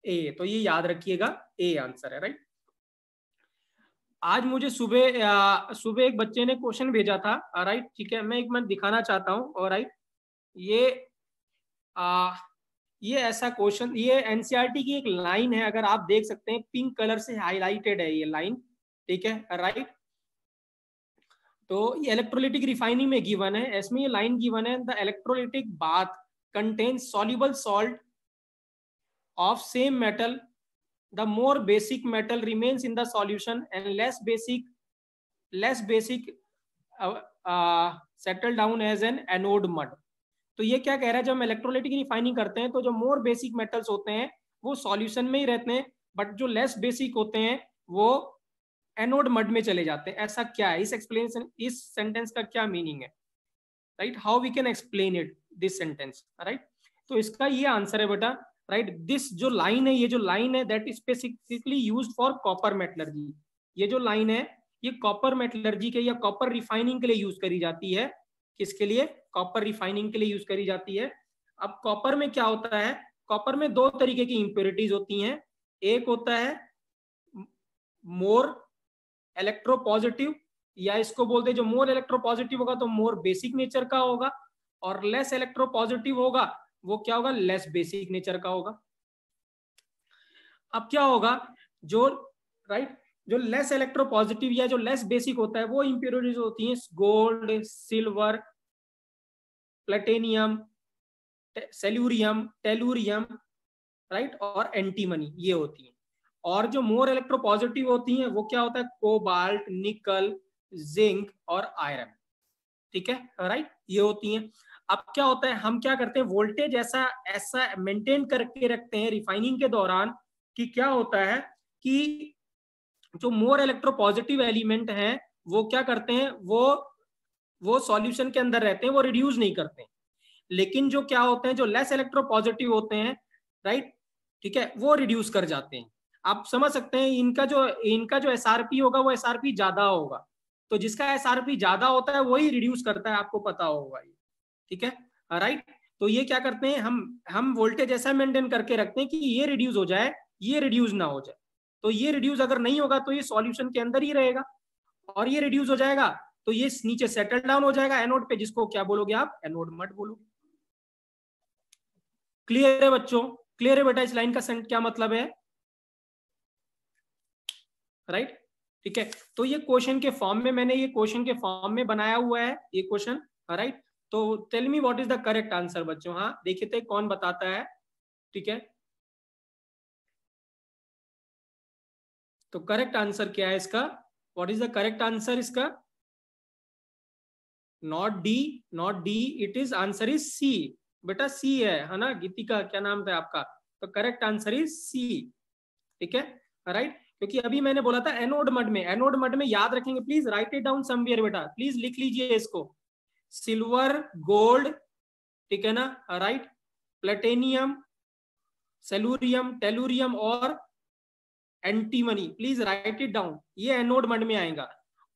ए। तो ये याद रखिएगा, A answer है, right. आज मुझे सुबह एक बच्चे ने क्वेश्चन भेजा था, राइट, ठीक है, मैं एक मिनट दिखाना चाहता हूँ, और राइट, ये ये ऐसा क्वेश्चन, ये एनसीईआरटी की एक लाइन है, अगर आप देख सकते हैं पिंक कलर से हाईलाइटेड है ये लाइन, ठीक है, राइट। तो ये इलेक्ट्रोलिटिक रिफाइनिंग में गिवन है, इसमें ये लाइन गिवन है, the electrolytic bath contains soluble salt of same metal, the more basic metal remains in the solution and less basic settle down as an anode mud. तो ये क्या कह रहा है, जब हम इलेक्ट्रोलाइटिक रिफाइनिंग करते हैं तो जो मोर बेसिक मेटल्स होते हैं वो सॉल्यूशन में ही रहते हैं, बट जो लेस बेसिक होते हैं वो एनोड मड में चले जाते हैं। ऐसा क्या है? इस एक्सप्लेनेशन, इस सेंटेंस का क्या मीनिंग है, right, how we can explain it this sentence, right. तो इसका ये आंसर है बेटा, राइट, दिस जो लाइन है, ये जो लाइन है that specifically used for copper metallurgy. ये जो लाइन है ये कॉपर मेटलर्जी के या कॉपर रिफाइनिंग के लिए यूज करी जाती है। किसके लिए? कॉपर रिफाइनिंग के लिए यूज करी जाती है। अब कॉपर में क्या होता है, कॉपर में दो तरीके की इंप्योरिटीज होती हैं। एक होता है मोर इलेक्ट्रोपॉजिटिव, या इसको बोलते हैं जो मोर इलेक्ट्रोपॉजिटिव होगा तो मोर बेसिक नेचर का होगा, और लेस इलेक्ट्रोपॉजिटिव होगा वो क्या होगा, लेस बेसिक नेचर का होगा। अब क्या होगा, जो राइट, जो लेस इलेक्ट्रोपॉजिटिव या जो लेस बेसिक होता है वो इंप्योरिटीज होती हैं gold, silver, platinum, selenium, tellurium, right, और एंटीमनी, ये होती हैं। और जो मोर इलेक्ट्रोपॉजिटिव होती हैं वो क्या होता है, कोबाल्ट, निकल, जिंक और आयरन, ठीक है, राइट, ये होती हैं। अब क्या होता है, हम क्या करते हैं, वोल्टेज ऐसा ऐसा मेंटेन करके रखते हैं रिफाइनिंग के दौरान कि क्या होता है कि जो मोर इलेक्ट्रोपॉजिटिव एलिमेंट हैं वो क्या करते हैं, वो सॉल्यूशन के अंदर रहते हैं, वो रिड्यूस नहीं करते हैं। लेकिन जो क्या होते हैं, जो लेस इलेक्ट्रोपॉजिटिव होते हैं, राइट, ठीक है, वो रिड्यूस कर जाते हैं। आप समझ सकते हैं इनका जो एसआरपी होगा वो एसआरपी ज्यादा होगा, तो जिसका एसआरपी ज्यादा होता है वही रिड्यूस करता है, आपको पता होगा ये, ठीक है, राइट। तो ये क्या करते हैं, हम वोल्टेज ऐसा मेंटेन करके रखते हैं कि ये रिड्यूस हो जाए, ये रिड्यूस ना हो जाए। तो ये रिड्यूस अगर नहीं होगा तो ये सॉल्यूशन के अंदर ही रहेगा, और ये रिड्यूस हो जाएगा तो ये नीचे सेटल डाउन हो जाएगा एनोड पे, जिसको क्या बोलोगे आप, एनोड मड बोलोगे। क्लियर है बच्चों, क्लियर है बेटा, इस लाइन का क्या मतलब है, राइट, ठीक है। तो ये क्वेश्चन के फॉर्म में, मैंने ये क्वेश्चन के फॉर्म में बनाया हुआ है ये क्वेश्चन, राइट। तो tell me what is the correct answer बच्चों, हाँ देखिए थे कौन बताता है, ठीक है। तो करेक्ट आंसर क्या है इसका, what is the correct answer इसका, not D, not D, it is answer is C, बेटा सी है ना, गीतिका क्या नाम था आपका, तो करेक्ट आंसर इज सी, ठीक है, राइट। क्योंकि अभी मैंने बोला था एनोड मड में, एनोड मड में याद रखेंगे, please write it down somewhere बेटा, प्लीज लिख लीजिए इसको, सिल्वर, गोल्ड, ठीक है ना, राइट, प्लेटिनियम, सेलूरियम, टेलूरियम और antimony, please write it down, ये एनोड मड में आएगा।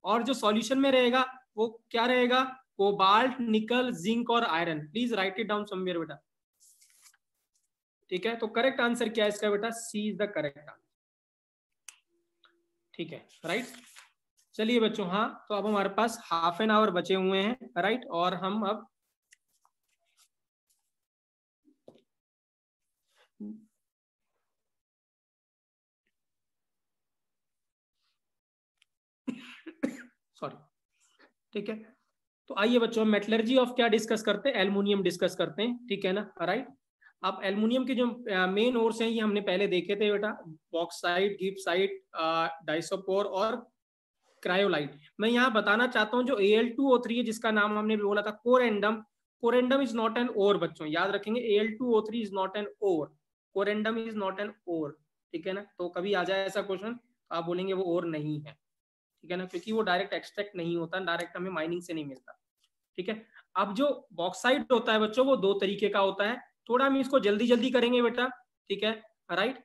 और जो सॉल्यूशन में रहेगा वो क्या रहेगा, कोबाल्ट, निकल, जिंक और iron, please write it down somewhere बेटा, ठीक है। तो करेक्ट आंसर क्या है इसका बेटा, सी इज द करेक्ट आंसर, ठीक है, राइट। चलिए बच्चों, हाँ तो अब हमारे पास हाफ एन आवर बचे हुए हैं, राइट, और हम अब सॉरी, ठीक है। तो आइए बच्चों, मेटलर्जी ऑफ क्या डिस्कस करते हैं, एल्युमिनियम डिस्कस करते हैं, ठीक है ना, राइट। अब एल्युमिनियम के जो मेन ओर्स हैं ये हमने पहले देखे थे बेटा, बॉक्साइट, गिब्साइट, डाइसोपोर और क्रायोलाइट। मैं यहाँ बताना चाहता हूँ जो Al2O3 है, जिसका नाम हमने बोला था corundum, corundum is not an ore बच्चों, याद रखेंगे, Al2O3 is not an ore, corundum is not an ore, ठीक है ना। तो कभी आ जाए ऐसा क्वेश्चन तो आप बोलेंगे वो ओर नहीं है, ठीक है ना, क्योंकि वो डायरेक्ट एक्सट्रैक्ट नहीं होता, डायरेक्ट हमें माइनिंग से नहीं मिलता, ठीक है। अब जो बॉक्साइट होता है बच्चों वो दो तरीके का होता है, थोड़ा हम इसको जल्दी जल्दी करेंगे बेटा, ठीक है, राइट।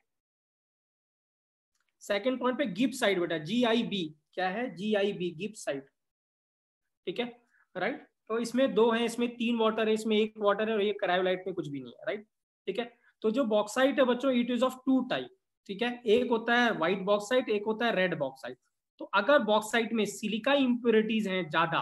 सेकंड पॉइंट पे गिब्साइट बेटा, GIB, क्या है, GIB, गिब्साइट, ठीक है, राइट। तो इसमें दो है, इसमें 3 वाटर है, इसमें 1 वाटर है, और ये क्रायोलाइट में कुछ भी नहीं है, राइट, ठीक है। तो जो बॉक्साइट है बच्चों, इट इज ऑफ 2 टाइप, ठीक है, एक होता है व्हाइट बॉक्साइट, एक होता है रेड बॉक्साइट। तो अगर बॉक्साइट में सिलिका इंप्योरिटीज हैं ज्यादा,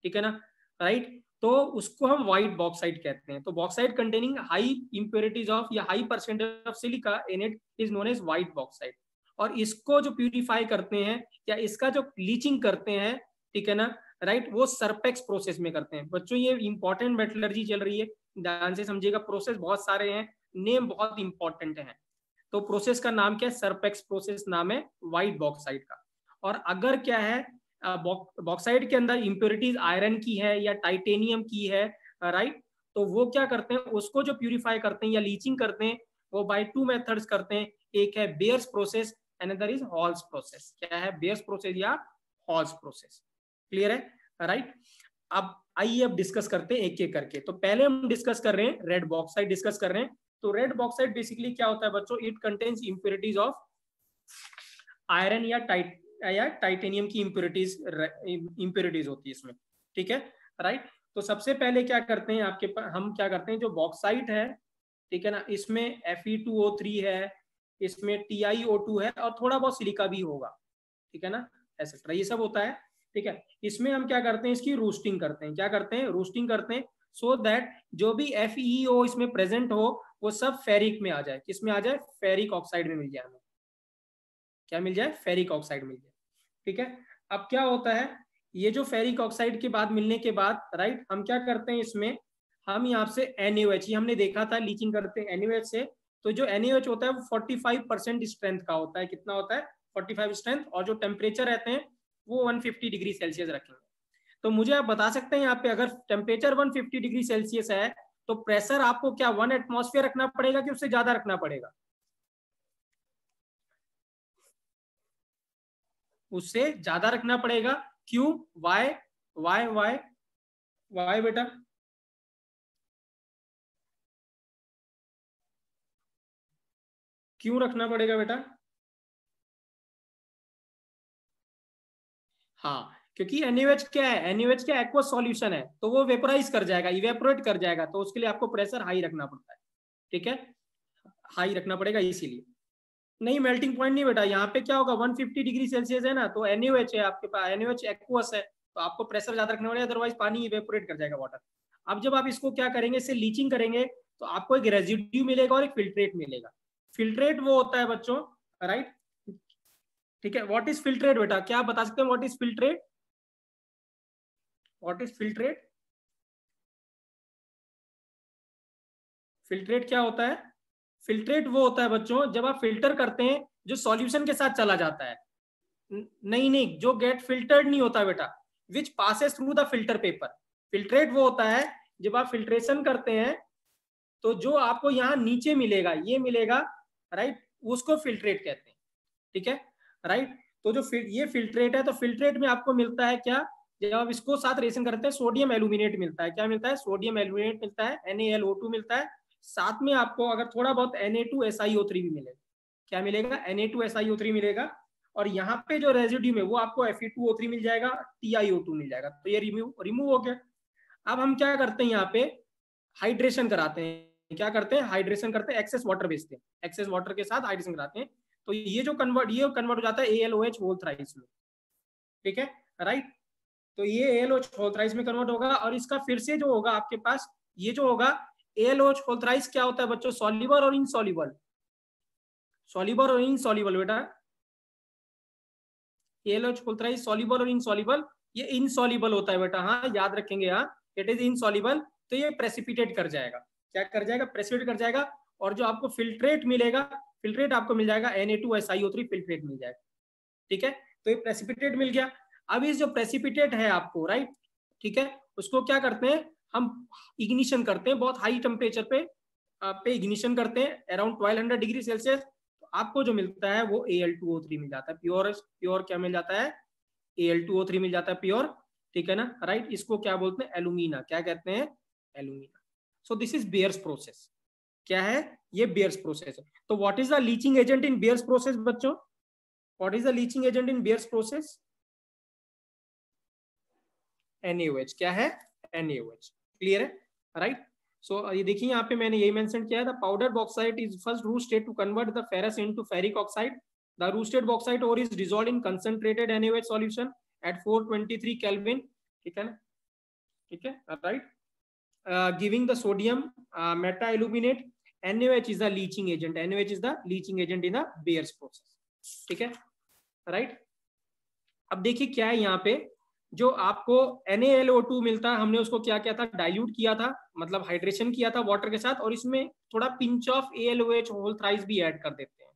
ठीक है ना, राइट, तो उसको हम व्हाइट बॉक्साइट कहते हैं। तो bauxite containing high impurities of या high percentage of silica in it is known as white bauxite. और इसको जो प्यूरिफाई करते हैं या इसका जो लीचिंग करते हैं, ठीक है ना, राइट, वो सरपेक्स प्रोसेस में करते हैं। बच्चों ये इंपॉर्टेंट मेटलर्जी चल रही है, ध्यान से समझिएगा, प्रोसेस बहुत सारे हैं, नेम बहुत इंपॉर्टेंट है। तो प्रोसेस का नाम क्या है, सरपेक्स प्रोसेस नाम है व्हाइट बॉक्साइट का। और अगर क्या है, बॉक्साइट के अंदर इंप्योरिटीज आयरन की है या टाइटेनियम की है, राइट, तो वो क्या करते हैं, उसको जो प्यूरिफाई करते हैं या लीचिंग करते हैं, वो बाय 2 मेथड्स करते हैं, एक है bears process, another is Hall's process. क्या है, बेयर्स प्रोसेस या हॉल्स प्रोसेस, क्लियर है, राइट। अब आइए अब डिस्कस करते हैं एक एक करके। तो पहले हम डिस्कस कर रहे हैं रेड बॉक्साइट डिस्कस कर रहे हैं। तो रेड बॉक्साइट बेसिकली क्या होता है बच्चों, it contains impurities of iron या टाइटेनियम की इंप्योरिटीज होती है इसमें, ठीक है, राइट। तो सबसे पहले क्या करते हैं, हम क्या करते हैं, जो बॉक्साइट है, ठीक है ना, इसमें Fe2O3 है, इसमें TiO2 है, और थोड़ा बहुत सिलिका भी होगा, ठीक है ना, एक्सेट्रा, ये सब होता है, ठीक है। इसमें हम क्या करते हैं, इसकी रोस्टिंग करते हैं, क्या करते हैं, रोस्टिंग करते हैं, सो दैट जो भी FeO इसमें प्रेजेंट हो वो सब फेरिक में आ जाए, किसमें आ जाए, फेरिक ऑक्साइड में मिल जाए हमें, क्या मिल जाए, फेरिक ऑक्साइड मिल जाए, ठीक है। अब क्या होता है, ये जो फेरिक ऑक्साइड के बाद मिलने के बाद, राइट, हम क्या करते हैं इसमें, हम यहाँ से NaOH ही हमने देखा था लीचिंग करते हैं NaOH से, तो जो NaOH होता है वो 45% स्ट्रेंथ का होता है। कितना होता है? 45 स्ट्रेंथ, और जो टेम्परेचर रहते हैं वो 150 डिग्री सेल्सियस रखेंगे। तो मुझे आप बता सकते हैं यहाँ पे अगर टेम्परेचर 150 डिग्री सेल्सियस है तो प्रेशर आपको क्या 1 एटमॉस्फेयर रखना पड़ेगा कि उससे ज्यादा रखना पड़ेगा? उससे ज्यादा रखना पड़ेगा। क्यों? वाई वाई वाई वाई बेटा? क्यों रखना पड़ेगा बेटा? हाँ, क्योंकि NaOH क्या है? NaOH क्या एक्वस सॉल्यूशन है, तो वो वेपोराइज कर जाएगा, इवेपोरेट कर जाएगा, तो उसके लिए आपको प्रेशर हाई रखना पड़ता है। ठीक है, हाई रखना पड़ेगा इसीलिए। नहीं, मेल्टिंग पॉइंट नहीं बेटा, यहाँ पे क्या होगा 150 डिग्री सेल्सियस है ना, तो NaOH है आपके पास, NaOH एक्वस है, तो आपको प्रेशर ज्यादा रखना पड़ेगा, अदरवाइज पानी इवेपोरेट कर जाएगा वाटर। अब जब आप इसको क्या करेंगे, इससे लीचिंग करेंगे तो आपको एक रेजिड्यू मिलेगा और एक फिल्ट्रेट मिलेगा। फिल्ट्रेट वो होता है बच्चों, राइट? ठीक है, व्हाट इज फिल्ट्रेट बेटा? क्या आप बता सकते हैं what is filtrate? What is filtrate? Filtrate क्या होता है? फिल्ट्रेट वो होता है बच्चों जब आप फिल्टर करते हैं जो सॉल्यूशन के साथ चला जाता है। नहीं नहीं, जो गेट फिल्टर्ड नहीं होता बेटा, विच passes through the filter paper. Filtrate वो होता है जब आप फिल्ट्रेशन करते हैं तो जो आपको यहाँ नीचे मिलेगा, ये मिलेगा, राइट, उसको फिल्ट्रेट कहते हैं। ठीक है, राइट। तो जो ये फिल्ट्रेट है, तो फिल्ट्रेट में आपको मिलता है क्या, जब आप इसको साथ रिएक्शन करते हैं सोडियम एल्यूमिनेट मिलता है। क्या मिलता है? सोडियम एल्यूमिनेट मिलता है, NaLO2 मिलता है, साथ में आपको अगर थोड़ा बहुत Na2SiO3 भी मिलेगा। क्या मिलेगा? Na2SiO3 मिलेगा, और यहाँ पे जो रेजिड्यू में वो आपको Fe2O3 मिल जाएगा, TiO2 मिल जाएगा, तो ये रिमूव हो गया। अब हम क्या करते हैं, यहाँ पे हाइड्रेशन कराते हैं। क्या करते हैं? हाइड्रेशन करते हैं, एक्सेस वाटर बेचते हैं, एक्सेस वाटर के साथ हाइड्रेशन कराते हैं, तो ये कन्वर्ट हो जाता है ALOH होल थ्राइस में। ठीक है, राइट। तो ये ALOH होल थ्राइस में कन्वर्ट होगा, और इसका फिर से जो होगा आपके पास, ये जो होगा ALOH होल थ्राइस क्या होता है बच्चों? सॉल्युबल और इनसॉल्युबल? सॉल्युबल और इनसॉल्युबल बेटा? ALOH होल थ्राइस सॉल्युबल और इनसॉल्युबल? ये इनसॉल्युबल होता है बेटा, हाँ याद रखेंगे, यहाँ इट इज इनसॉल्युबल, तो ये प्रेसिपिटेट कर जाएगा। क्या कर जाएगा? प्रेसिपिटेट कर जाएगा, और जो आपको फिल्ट्रेट मिलेगा, फिल्ट्रेट आपको मिल जाएगा Na2SiO3 फिल्ट्रेट मिल जाएगा। ठीक है, तो ये प्रेसिपिटेट मिल गया। अब इस जो प्रेसिपिटेट है आपको, राइट, ठीक है, उसको क्या करते हैं हम? इग्निशन करते हैं, बहुत हाई टेम्परेचर पे इग्निशन करते हैं, अराउंड 1200 डिग्री सेल्सियस। तो आपको जो मिलता है वो Al2O3 मिल जाता है, प्योर क्या मिल जाता है? Al2O3 मिल जाता है प्योर। ठीक है ना, राइट। इसको क्या बोलते हैं? एलुमिना। क्या कहते हैं? Alumina. So this is Bayer's process. क्या है? ये बेयर्स प्रोसेस है। तो what is the leaching agent in Bayer's process बच्चों? What is the leaching agent in Bayer's process? NaOH। क्या है? NaOH। क्लियर है, राइट। सो ये देखिए यहाँ पे मैंने यही मेंशन किया है, the powder bauxite is first roasted to convert the ferrous into ferric oxide. The roasted bauxite ore is dissolved in concentrated NaOH solution at 423 kelvin. ठीक है ना, ठीक है, right. Giving the sodium Meta aluminate. NaOH is the leaching agent. NaOH is the leaching agent in the Beer's process. ठीक है, right. अब देखिए क्या है यहाँ पे, जो आपको NaLO2 मिलता है, हमने उसको क्या किया था? डाइल्यूट किया था, मतलब हाइड्रेशन किया था वाटर के साथ, और इसमें थोड़ा pinch of ALOH whole thrice भी ऐड कर देते हैं।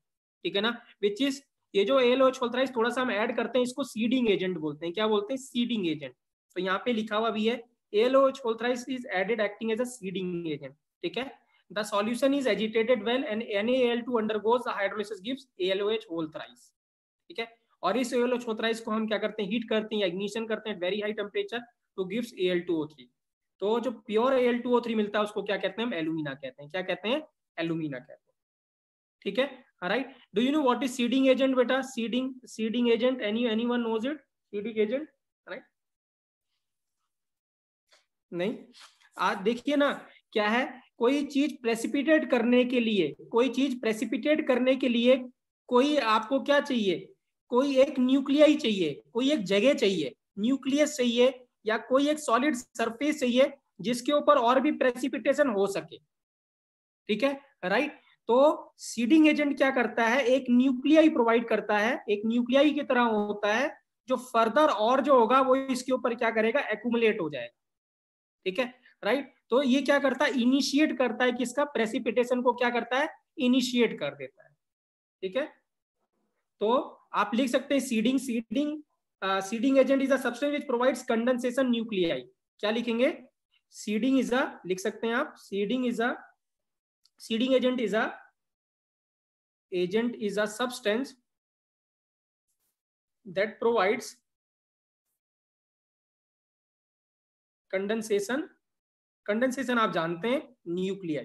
ठीक है ना, विच इज, ये जो ALOH होल थ्राइस थोड़ा सा हम ऐड करते हैं, इसको सीडिंग एजेंट बोलते हैं। क्या बोलते हैं? Seeding agent. तो यहाँ पे लिखा हुआ भी है ALOH whole thrice is added acting as a seeding agent. ठीक है, the solution is agitated well and NaL2 undergoes the hydrolysis gives ALOH whole thrice। ठीक है, और इस ALOH whole thrice को हम क्या करते हैं? हीट करते हैं या इग्निशन करते हैं वेरी हाई टेम्परेचर, तो गिव्स Al2O3। तो जो प्योर Al2O3 मिलता है उसको क्या कहते हैं? हम एलुमिना कहते हैं। क्या कहते हैं? एलुमिना कहते हैं। ठीक है, right. Do you know what is seeding agent बेटा? Seeding agent, anyone knows it? Seeding agent, right? नहीं, आज देखिए ना, क्या है, कोई चीज प्रेसिपिटेट करने के लिए, कोई चीज प्रेसिपिटेट करने के लिए कोई आपको क्या चाहिए? कोई एक न्यूक्लियाई चाहिए, कोई एक जगह चाहिए, न्यूक्लियस चाहिए, या कोई एक सॉलिड सरफेस चाहिए जिसके ऊपर और भी प्रेसिपिटेशन हो सके। ठीक है, राइट। तो सीडिंग एजेंट क्या करता है? एक न्यूक्लियाई प्रोवाइड करता है, एक न्यूक्लियाई की तरह होता है, जो फर्दर और जो होगा वो इसके ऊपर क्या करेगा? एक्यूमुलेट हो जाएगा। ठीक है, राइट। तो ये क्या करता है, इनिशिएट करता है किसका, प्रेसिपिटेशन को क्या करता है, इनिशिएट कर देता है। ठीक है, तो आप लिख सकते हैं seeding agent is a substance which provides condensation nuclei. क्या लिखेंगे, सीडिंग इज अ, लिख सकते हैं आप, seeding agent is a substance that provides condensation आप जानते हैं, न्यूक्लियाई।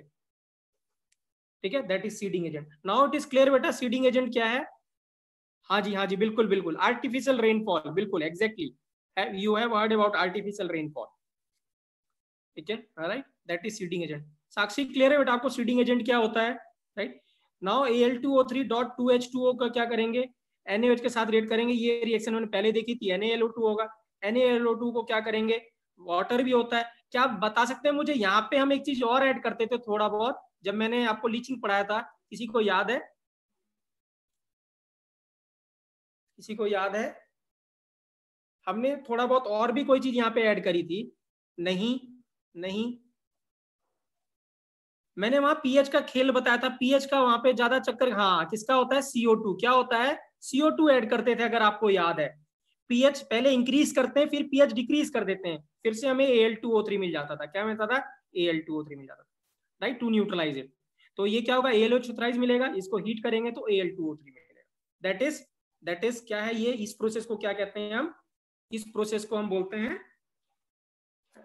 ठीक है, that is seeding agent. Now it is clear बेटा, सीडिंग एजेंट क्या है। हाँ जी बिल्कुल बिल्कुल, आर्टिफिशियल रेनफॉल, बिल्कुल exactly, you have heard about artificial rainfall. ठीक है, right, that is seeding agent. Sakshi clear है बेटा आपको सीडिंग एजेंट क्या होता है, राइट। नाउ Al2O3.2H2O का क्या करेंगे, NaOH के साथ रिएक्ट करेंगे। ये रिएक्शन मैंने पहले देखी थी, NaLO2 होगा। NaLO2 को क्या करेंगे, वाटर भी होता है। क्या आप बता सकते हैं मुझे, यहाँ पे हम एक चीज और ऐड करते थे थोड़ा बहुत, जब मैंने आपको लीचिंग पढ़ाया था, किसी को याद है, किसी को याद है, हमने थोड़ा बहुत और भी कोई चीज यहाँ पे ऐड करी थी। नहीं नहीं, मैंने वहां पीएच का खेल बताया था, पीएच का वहां पे ज्यादा चक्कर, हाँ किसका होता है, CO2। क्या होता है, CO2 ऐड करते थे, अगर आपको याद है। पीएच पहले इंक्रीज करते हैं, फिर पीएच डिक्रीज कर देते हैं, फिर से हमें Al2O3 मिल जाता था। क्या मिलता था, Al2O3 मिल जाता था, राइट, टू न्यूट्रलाइज इट। तो ये क्या होगा, ALO मिलेगा, इसको हीट करेंगे तो Al2O3 मिलेगा। दैट इज क्या है ये, इस प्रोसेस को क्या कहते हैं हम, इस प्रोसेस को हम बोलते हैं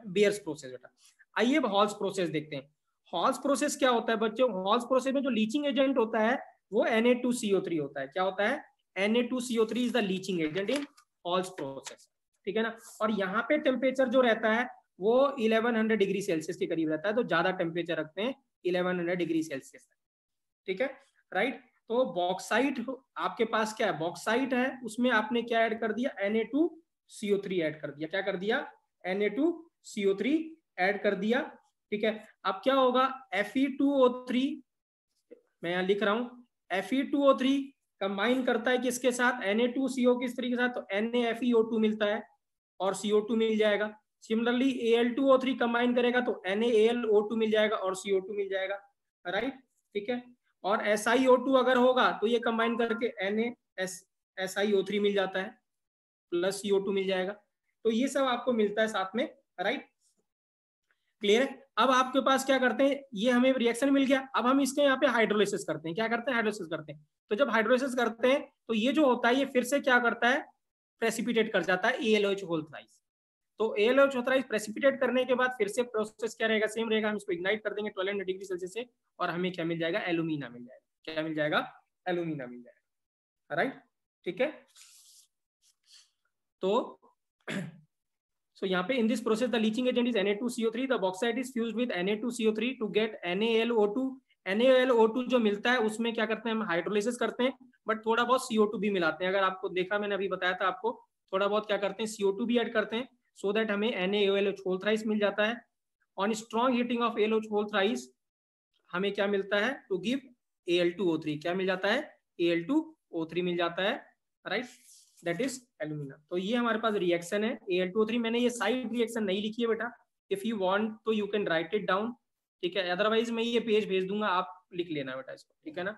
बियर्स प्रोसेस बेटा। आइए अब हॉल्स प्रोसेस देखते हैं। हॉल्स प्रोसेस क्या होता है बच्चों, हॉल्स प्रोसेस में जो लीचिंग एजेंट होता है वो Na2CO3 होता है। क्या होता है, Na2CO3 is the leaching agent in halls process. ठीक है ना, और यहाँ पे टेम्परेचर जो रहता है वो 1100 डिग्री सेल्सियस के करीब रहता है, तो ज्यादा टेम्परेचर रखते हैं 1100 डिग्री सेल्सियस। ठीक है, राइट। तो बॉक्साइट आपके पास क्या है, बॉक्साइट है, उसमें आपने क्या ऐड कर दिया, Na2CO3 ऐड कर दिया। क्या कर दिया, Na2CO3 ऐड कर दिया। ठीक है, अब क्या होगा, Fe2O3, मैं यहां लिख रहा हूं, Fe2O3 कंबाइन करता है किसके साथ, Na2CO किस तरीके के साथ, तो NaFeO2 मिलता है और CO2 मिल जाएगा। सिमिलरली Al2O3 कंबाइन करेगा तो NaAlO2 मिल जाएगा और CO2 मिल जाएगा, राइट। ठीक है, और SiO2 अगर होगा तो ये कंबाइन करके NaSiO3 मिल जाता है, प्लस CO2 मिल जाएगा। तो ये सब आपको मिलता है साथ में, राइट, क्लियर है। अब आपके पास क्या करते हैं, ये हमें रिएक्शन मिल गया, अब हम इसके यहाँ पे हाइड्रोलिसिस करते हैं। क्या करते हैं, हाइड्रोलिसिस करते हैं। तो जब हाइड्रोलिसिस करते हैं तो ये जो होता है ये फिर से क्या करता है, प्रेसिपिटेट कर जाता है ALOH होल थ्राइस। तो ALOH होल थ्राइस प्रेसिपिटेट करने के बाद फिर से प्रोसेस क्या रहेगा, सेम रहेगा, हम इसको इग्नाइट कर देंगे 1200 डिग्री सेल्सियस से, और हमें क्या मिल जाएगा, एल्यूमिना मिल जाएगा। क्या मिल जाएगा, एल्यूमिना मिल जाएगा, राइट। ठीक है, तो so यहाँ पे in this process the leaching agent is Na2CO3, the bauxite is fused with Na2CO3 to get NaLO2। NaLO2 जो मिलता है उसमें क्या करते हैं, हम हाइड्रोलिसिस करते हैं, बट थोड़ा बहुत CO2 भी मिलाते हैं। अगर आपको देखा, मैंने अभी बताया था आपको, थोड़ा बहुत क्या करते हैं, CO2 भी ऐड करते हैं, सो दैट हमें NaOH होल थ्राइस मिल जाता है। On strong heating of ALOH whole thrice हमें क्या मिलता है, टू गिव Al2O3। क्या मिल जाता है, Al2O3 मिल जाता है, राइट, दैट इज एल्यूमिना। तो ये हमारे पास रिएक्शन है Al2O3। मैंने ये साइड रिएक्शन नहीं लिखी है बेटा, इफ यू वांट तो you can write it down. ठीक है, अदरवाइज मैं ये पेज भेज दूंगा, आप लिख लेना बेटा इसको, ठीक है ना।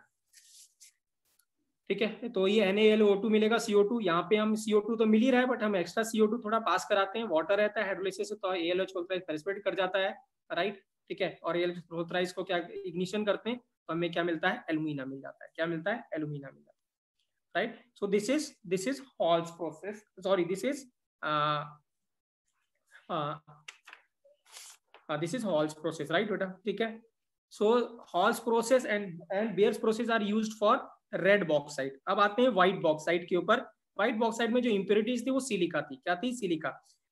ठीक है, तो ये NaLO2 मिलेगा, CO2, यहाँ पे हम CO2 तो मिल ही रहा है, बट हम एक्स्ट्रा CO2 थोड़ा पास कराते हैं, वाटर रहता है हाइड्रोलिसिस से, तो ALOH प्रेसिपिटेट कर जाता है, राइट। ठीक है, और ALOH को क्या इग्निशन करते हैं तो हमें क्या मिलता है, एल्यूमिना मिल जाता है। क्या मिलता है, एल्यूमिना मिल जाता है, right. So this is Hall's process, sorry this is this is Hall's process, right बेटा। ठीक है, so Hall's process and Bayer's process are used for red bauxite. अब आते हैं व्हाइट बॉक्साइट के ऊपर। व्हाइट बॉक्साइट में जो इंप्योरिटीज थी वो सिलिका थी। क्या थी, सिलिका।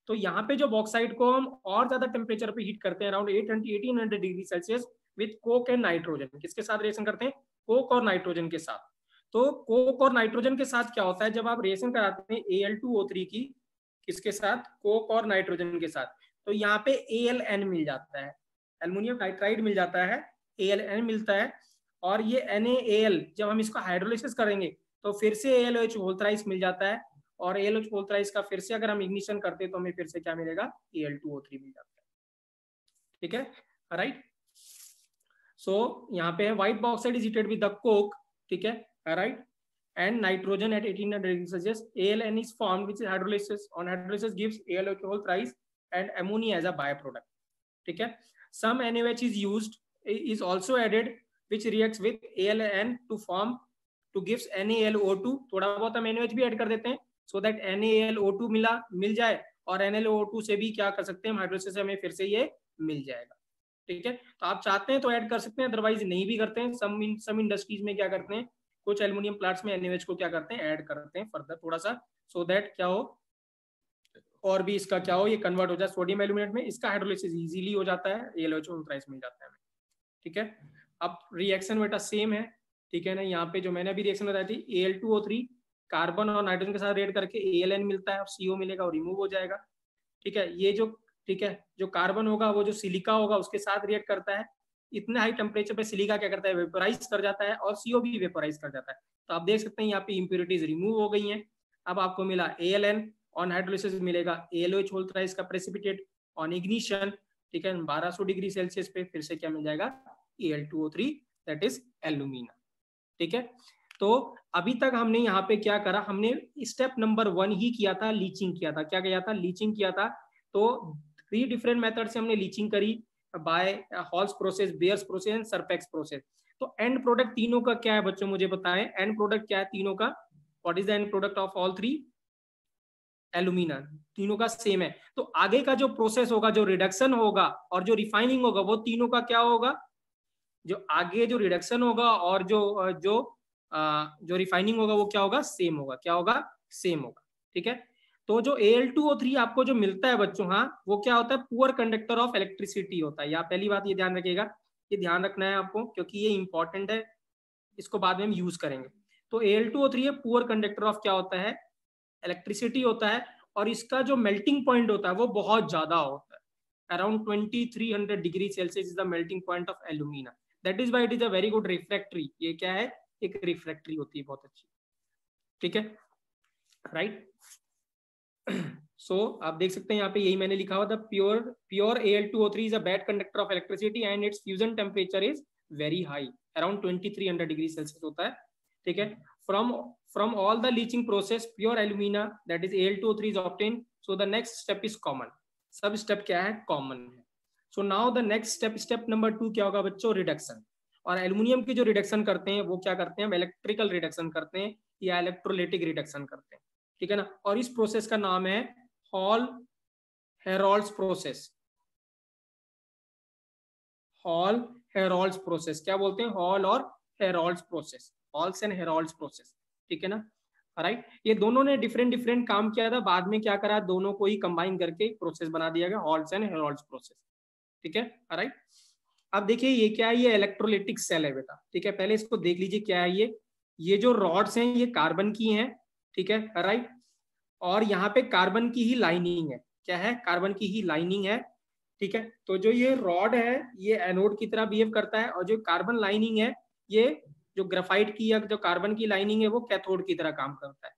तो यहाँ पे जो बॉक्साइट को हम और ज्यादा टेम्परेचर पे हीट करते हैं, around 1800 degree Celsius, with Coke and nitrogen. किसके साथ रिएक्शन करते हैं, कोक और नाइट्रोजन के साथ। तो कोक और नाइट्रोजन के साथ क्या होता है, जब आप रिएक्शन कराते हैं Al2O3 की, किसके साथ, कोक और नाइट्रोजन के साथ, तो यहाँ पे AlN मिल जाता है, एल्युमिनियम नाइट्राइड मिल जाता है, AlN मिलता है। और ये NaAl जब हम इसको हाइड्रोलिसिस करेंगे तो फिर से ALOH होल थ्राइस मिल जाता है, और ALOH होल थ्राइस का फिर से अगर हम इग्निशन करते हैं तो हमें फिर से क्या मिलेगा, Al2O3 मिल जाता है। ठीक है, राइट। सो यहाँ पे है white bauxite is heated with the Coke, ठीक है, right, and nitrogen at 1800 degrees Celsius. ALN is formed, which is hydrolysis. On hydrolysis gives AL alcohol thrice and ammonia as a byproduct. ठीक है, some NaOH is used, is also added, which reacts with ALN to form, to gives NaLO2. थोड़ा बहुत हम NaOH भी add कर देते हैं so that NaLO2 मिल जाए, और NaLO2 से भी क्या कर सकते हैं हम, हाइड्रोलिसिस से हमें फिर से ये मिल जाएगा। ठीक है, तो आप चाहते हैं तो ऐड कर सकते हैं, अदरवाइज नहीं भी करते हैं। सम इंडस्ट्रीज में क्या करते हैं, कुछ एल्युमिनियम प्लांट्स में NaOH को क्या करते हैं, ऐड करते हैं फर्दर थोड़ा सा, सो दैट क्या हो, और भी इसका क्या हो, ये कन्वर्ट हो जाए सोडियम एल्यूमिनेट में, इसका हाइड्रोलिसिस इजीली हो जाता है, AlOH थ्राइस मिल जाता है। ठीक है, अब रिएक्शन बेटा सेम है, ठीक है ना। यहाँ पे जो मैंने अभी रिएक्शन बताई थी, Al2O3 कार्बन और नाइट्रोजन के साथ रेड करके ALN मिलता है और CO मिलेगा और रिमूव हो जाएगा। ठीक है, ये जो, ठीक है, जो कार्बन होगा वो जो सिलिका होगा उसके साथ रिएक्ट करता है, इतने हाई टेम्परेचर पे सिलिका क्या करता है, वेपोराइज कर जाता है, और CO भी वेपोराइज कर जाता है। तो आप देख सकते हैं यहाँ पे इंप्योरिटीज रिमूव हो गई हैं। अब आपको मिला ALN, ऑन हाइड्रोलिसिस मिलेगा AlOH होल थ्राइस का प्रेसिपिटेट, ऑन इग्निशन, ठीक है, 1200 डिग्री सेल्सियस पे फिर से क्या मिल जाएगा, Al2O3, दैट इज एल्यूमिना। ठीक है, तो अभी तक हमने यहाँ पे क्या करा, हमने स्टेप नंबर 1 ही किया था, लीचिंग किया था। क्या किया था, लीचिंग किया था। तो 3 डिफरेंट मेथड से हमने लीचिंग करी, by Hall's process, Bayer's process and Serpeck's process. तो एंड प्रोडक्ट तीनों का क्या है बच्चों, मुझे बताएं, एंड प्रोडक्ट क्या है तीनों का, what is the end product of all 3? Alumina, तीनों का सेम है। तो आगे का जो प्रोसेस होगा, जो रिडक्शन होगा और जो रिफाइनिंग होगा, वो तीनों का क्या होगा, जो आगे जो रिडक्शन होगा और जो रिफाइनिंग होगा वो क्या होगा, सेम होगा। क्या होगा, सेम होगा। ठीक है, तो जो Al2O3 आपको जो मिलता है बच्चों, हाँ, वो क्या होता है, पुअर कंडक्टर ऑफ इलेक्ट्रिसिटी होता है। या पहली बात ये ध्यान रखिएगा, ये ध्यान रखना है आपको, क्योंकि ये इंपॉर्टेंट है, इसको बाद में हम यूज करेंगे। तो Al2O3 है पुअर कंडक्टर ऑफ क्या होता है, इलेक्ट्रिसिटी होता है, और इसका जो मेल्टिंग पॉइंट होता है वो बहुत ज्यादा होता है, around 2300 degree Celsius is the melting point of alumina. That is why it is a very good refractory. ये क्या है, एक रिफ्रैक्टरी होती है बहुत अच्छी। ठीक है, राइट। सो आप देख सकते हैं यहाँ पे यही मैंने लिखा हुआ था, pure Al2O3 is a bad conductor of electricity and it's fusion temperature is very high, around 2300 degree Celsius होता है। ठीक है, from all the leaching process pure alumina, that is Al2O3 is obtained. So the next step is common. सब step क्या है, common है। So now the next step, step number 2 क्या होगा बच्चों, रिडक्शन। और एल्यूमिनियम की जो रिडक्शन करते हैं वो क्या करते हैं, इलेक्ट्रिकल रिडक्शन करते हैं या इलेक्ट्रोलाइटिक रिडक्शन करते हैं। ठीक है ना, और इस प्रोसेस का नाम है hall Harold's process. Hall Harold's process, क्या बोलते हैं, हॉल और Harold's process, halls and Harold's process. ठीक है ना, राइट। ये दोनों ने डिफरेंट डिफरेंट काम किया था, बाद में क्या करा, दोनों को ही कंबाइन करके प्रोसेस बना दिया गया, हॉल्स एंड हेरोल्ड्स प्रोसेस। ठीक है, राइट। अब देखिए ये क्या है, ये इलेक्ट्रोलाइटिक सेल है बेटा। ठीक है, पहले इसको देख लीजिए क्या है ये जो रॉड्स हैं ये कार्बन की हैं। ठीक है, राइट, और यहाँ पे कार्बन की ही लाइनिंग है। क्या है, कार्बन की ही लाइनिंग है। ठीक है, तो जो ये रॉड है ये एनोड की तरह बिहेव करता है, और जो कार्बन लाइनिंग है, ये जो ग्राफाइट की या जो कार्बन की लाइनिंग है वो कैथोड की तरह काम करता है।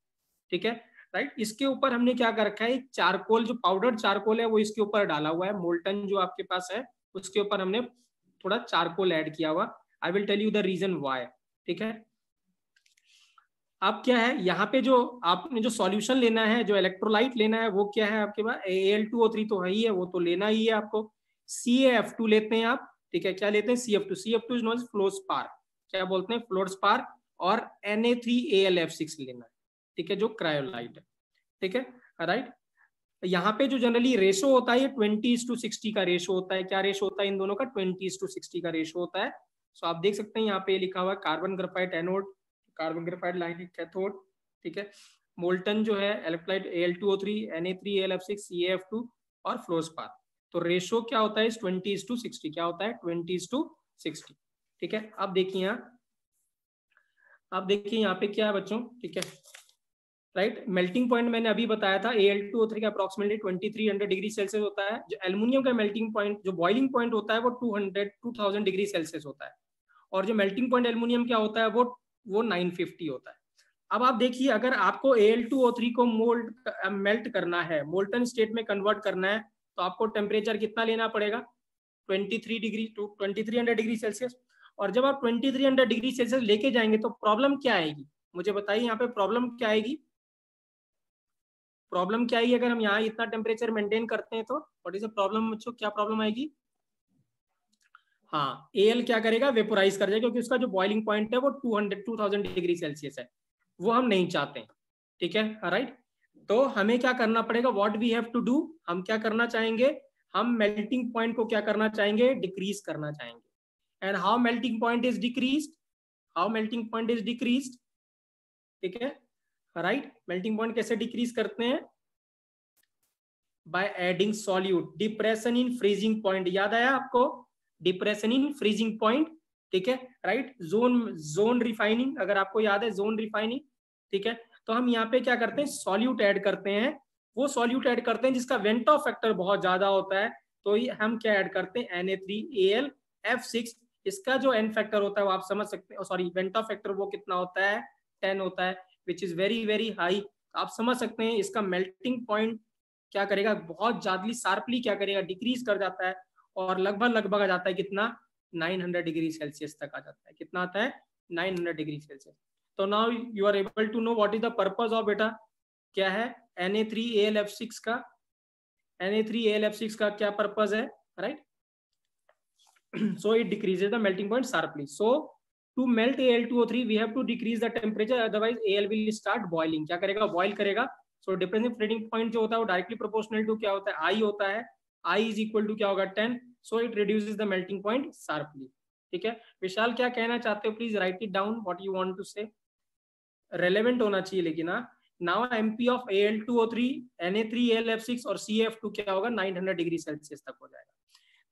ठीक है, राइट। इसके ऊपर हमने क्या कर रखा है, चारकोल, जो पाउडर चारकोल है वो इसके ऊपर डाला हुआ है, मोल्टन जो आपके पास है उसके ऊपर हमने थोड़ा चारकोल ऐड किया हुआ। I will tell you the reason why. ठीक है, अब क्या है, यहाँ पे जो आपने जो सॉल्यूशन लेना है, जो इलेक्ट्रोलाइट लेना है, वो क्या है आपके पास, Al2O3 तो है ही है, वो तो लेना ही है आपको। CaF2 लेते हैं आप। ठीक है, क्या लेते हैं, CF2 is known as fluorspar. क्या बोलते हैं, फ्लोरस्पार। और Na3AlF6 लेना है। ठीक है, जो क्रायोलाइट है। ठीक है, राइट। यहाँ पे जो जनरली रेशो होता है ये 20:60 का रेशो होता है। क्या रेशो होता है इन दोनों का, 20:60 का रेशो होता है। सो आप देख सकते हैं यहाँ पे लिखा हुआ है carbon graphite anode, carbon graphite lining cathode. ठीक है, मोल्टन जो है इलेक्ट्रोलाइट Al2O3, Na3AlF6, CaF2 और फ्लोरस्पार। तो रेशो क्या होता है, 20:60। क्या होता है, 20:60। ठीक है, अब देखिए यहाँ पे क्या है बच्चों। ठीक है, राइट, मेल्टिंग पॉइंट मैंने अभी बताया था, Al2O3 का अप्रोक्सीमेटली 2300 डिग्री सेल्सियस होता है। जो एल्यूमिनियम का मेल्टिंग पॉइंट, जो बॉइलिंग पॉइंट होता है वो 2000 डिग्री सेल्सियस होता है। और जो मेल्टिंग पॉइंट एल्यूमिनियम क्या होता है, वो 950 होता है। अब आप देखिए, अगर आपको Al2O3 को मेल्ट करना है, मोल्टन स्टेट में कन्वर्ट करना है, तो आपको टेम्परेचर कितना लेना पड़ेगा, 23 डिग्री टू 2300 डिग्री सेल्सियस। और जब आप 2300 डिग्री सेल्सियस लेके जाएंगे तो प्रॉब्लम क्या आएगी, मुझे बताइए यहाँ पे प्रॉब्लम क्या आएगी। प्रॉब्लम क्या आएगी अगर हम यहाँ इतना टेम्परेचर मेंटेन करते हैं तो व्हाट इज द प्रॉब्लम बच्चों, क्या प्रॉब्लम आएगी। हाँ, एल क्या करेगा, वेपोराइज कर जाएगा, क्योंकि उसका जो बॉइलिंग पॉइंट है वो 2000 डिग्री सेल्सियस है, वो हम नहीं चाहते हैं। ठीक है, राइट। तो हमें क्या करना पड़ेगा, what we have to do, हम क्या करना चाहेंगे, हम मेल्टिंग पॉइंट को क्या करना चाहेंगे, डिक्रीज करना चाहेंगे। And how melting point is decreased, how melting point is decreased. ठीक है, राइट। मेल्टिंग पॉइंट कैसे डिक्रीज करते हैं, by adding solute, depression in freezing point, याद आया आपको, डिप्रेशन इन फ्रीजिंग पॉइंट। ठीक है, राइट। जोन रिफाइनिंग, अगर आपको याद है जोन रिफाइनिंग। ठीक है, तो हम यहाँ पे क्या करते हैं, सॉल्यूट ऐड करते हैं, वो सॉल्यूट ऐड करते हैं जिसका वेंट ऑफ फैक्टर बहुत ज्यादा होता है, तो हम क्या ऐड करते हैं, Na3AlF6। इसका जो एन फैक्टर होता है वो आप समझ सकते हैं, सॉरी वेंट ऑफ फैक्टर वो कितना होता है, 10 होता है, which is very very high. आप समझ सकते हैं इसका मेल्टिंग पॉइंट क्या करेगा, बहुत ज्यादा शार्पली क्या करेगा, डिक्रीज कर जाता है, और लगभग आ जाता है कितना, 900 डिग्री सेल्सियस तक आ जाता है। कितना आता है, 900 डिग्री सेल्सियस। तो now you are able to know what is the purpose of, बेटा क्या है Na3AlF6 का, Na3AlF6 का क्या पर्पस है, right. So it decreases the melting point sharply. So to melt Al2O3 we have to decrease the temperature, otherwise Al will start boiling, क्या करेगा, boil करेगा। So difference in freezing point जो होता है वो डायरेक्टली प्रोपोर्शनल टू क्या होता है, I होता है, I is equal to क्या होगा, 10। So it reduces the melting point sharply। ठीक है, विशाल क्या कहना चाहते हो, please write it down what you want to say, relevant होना चाहिए लेकिन। हाँ, now MP of Al2O3 Na3AlF6 और CF2 क्या होगा, 900 डिग्री सेल्सियस तक हो जाएगा।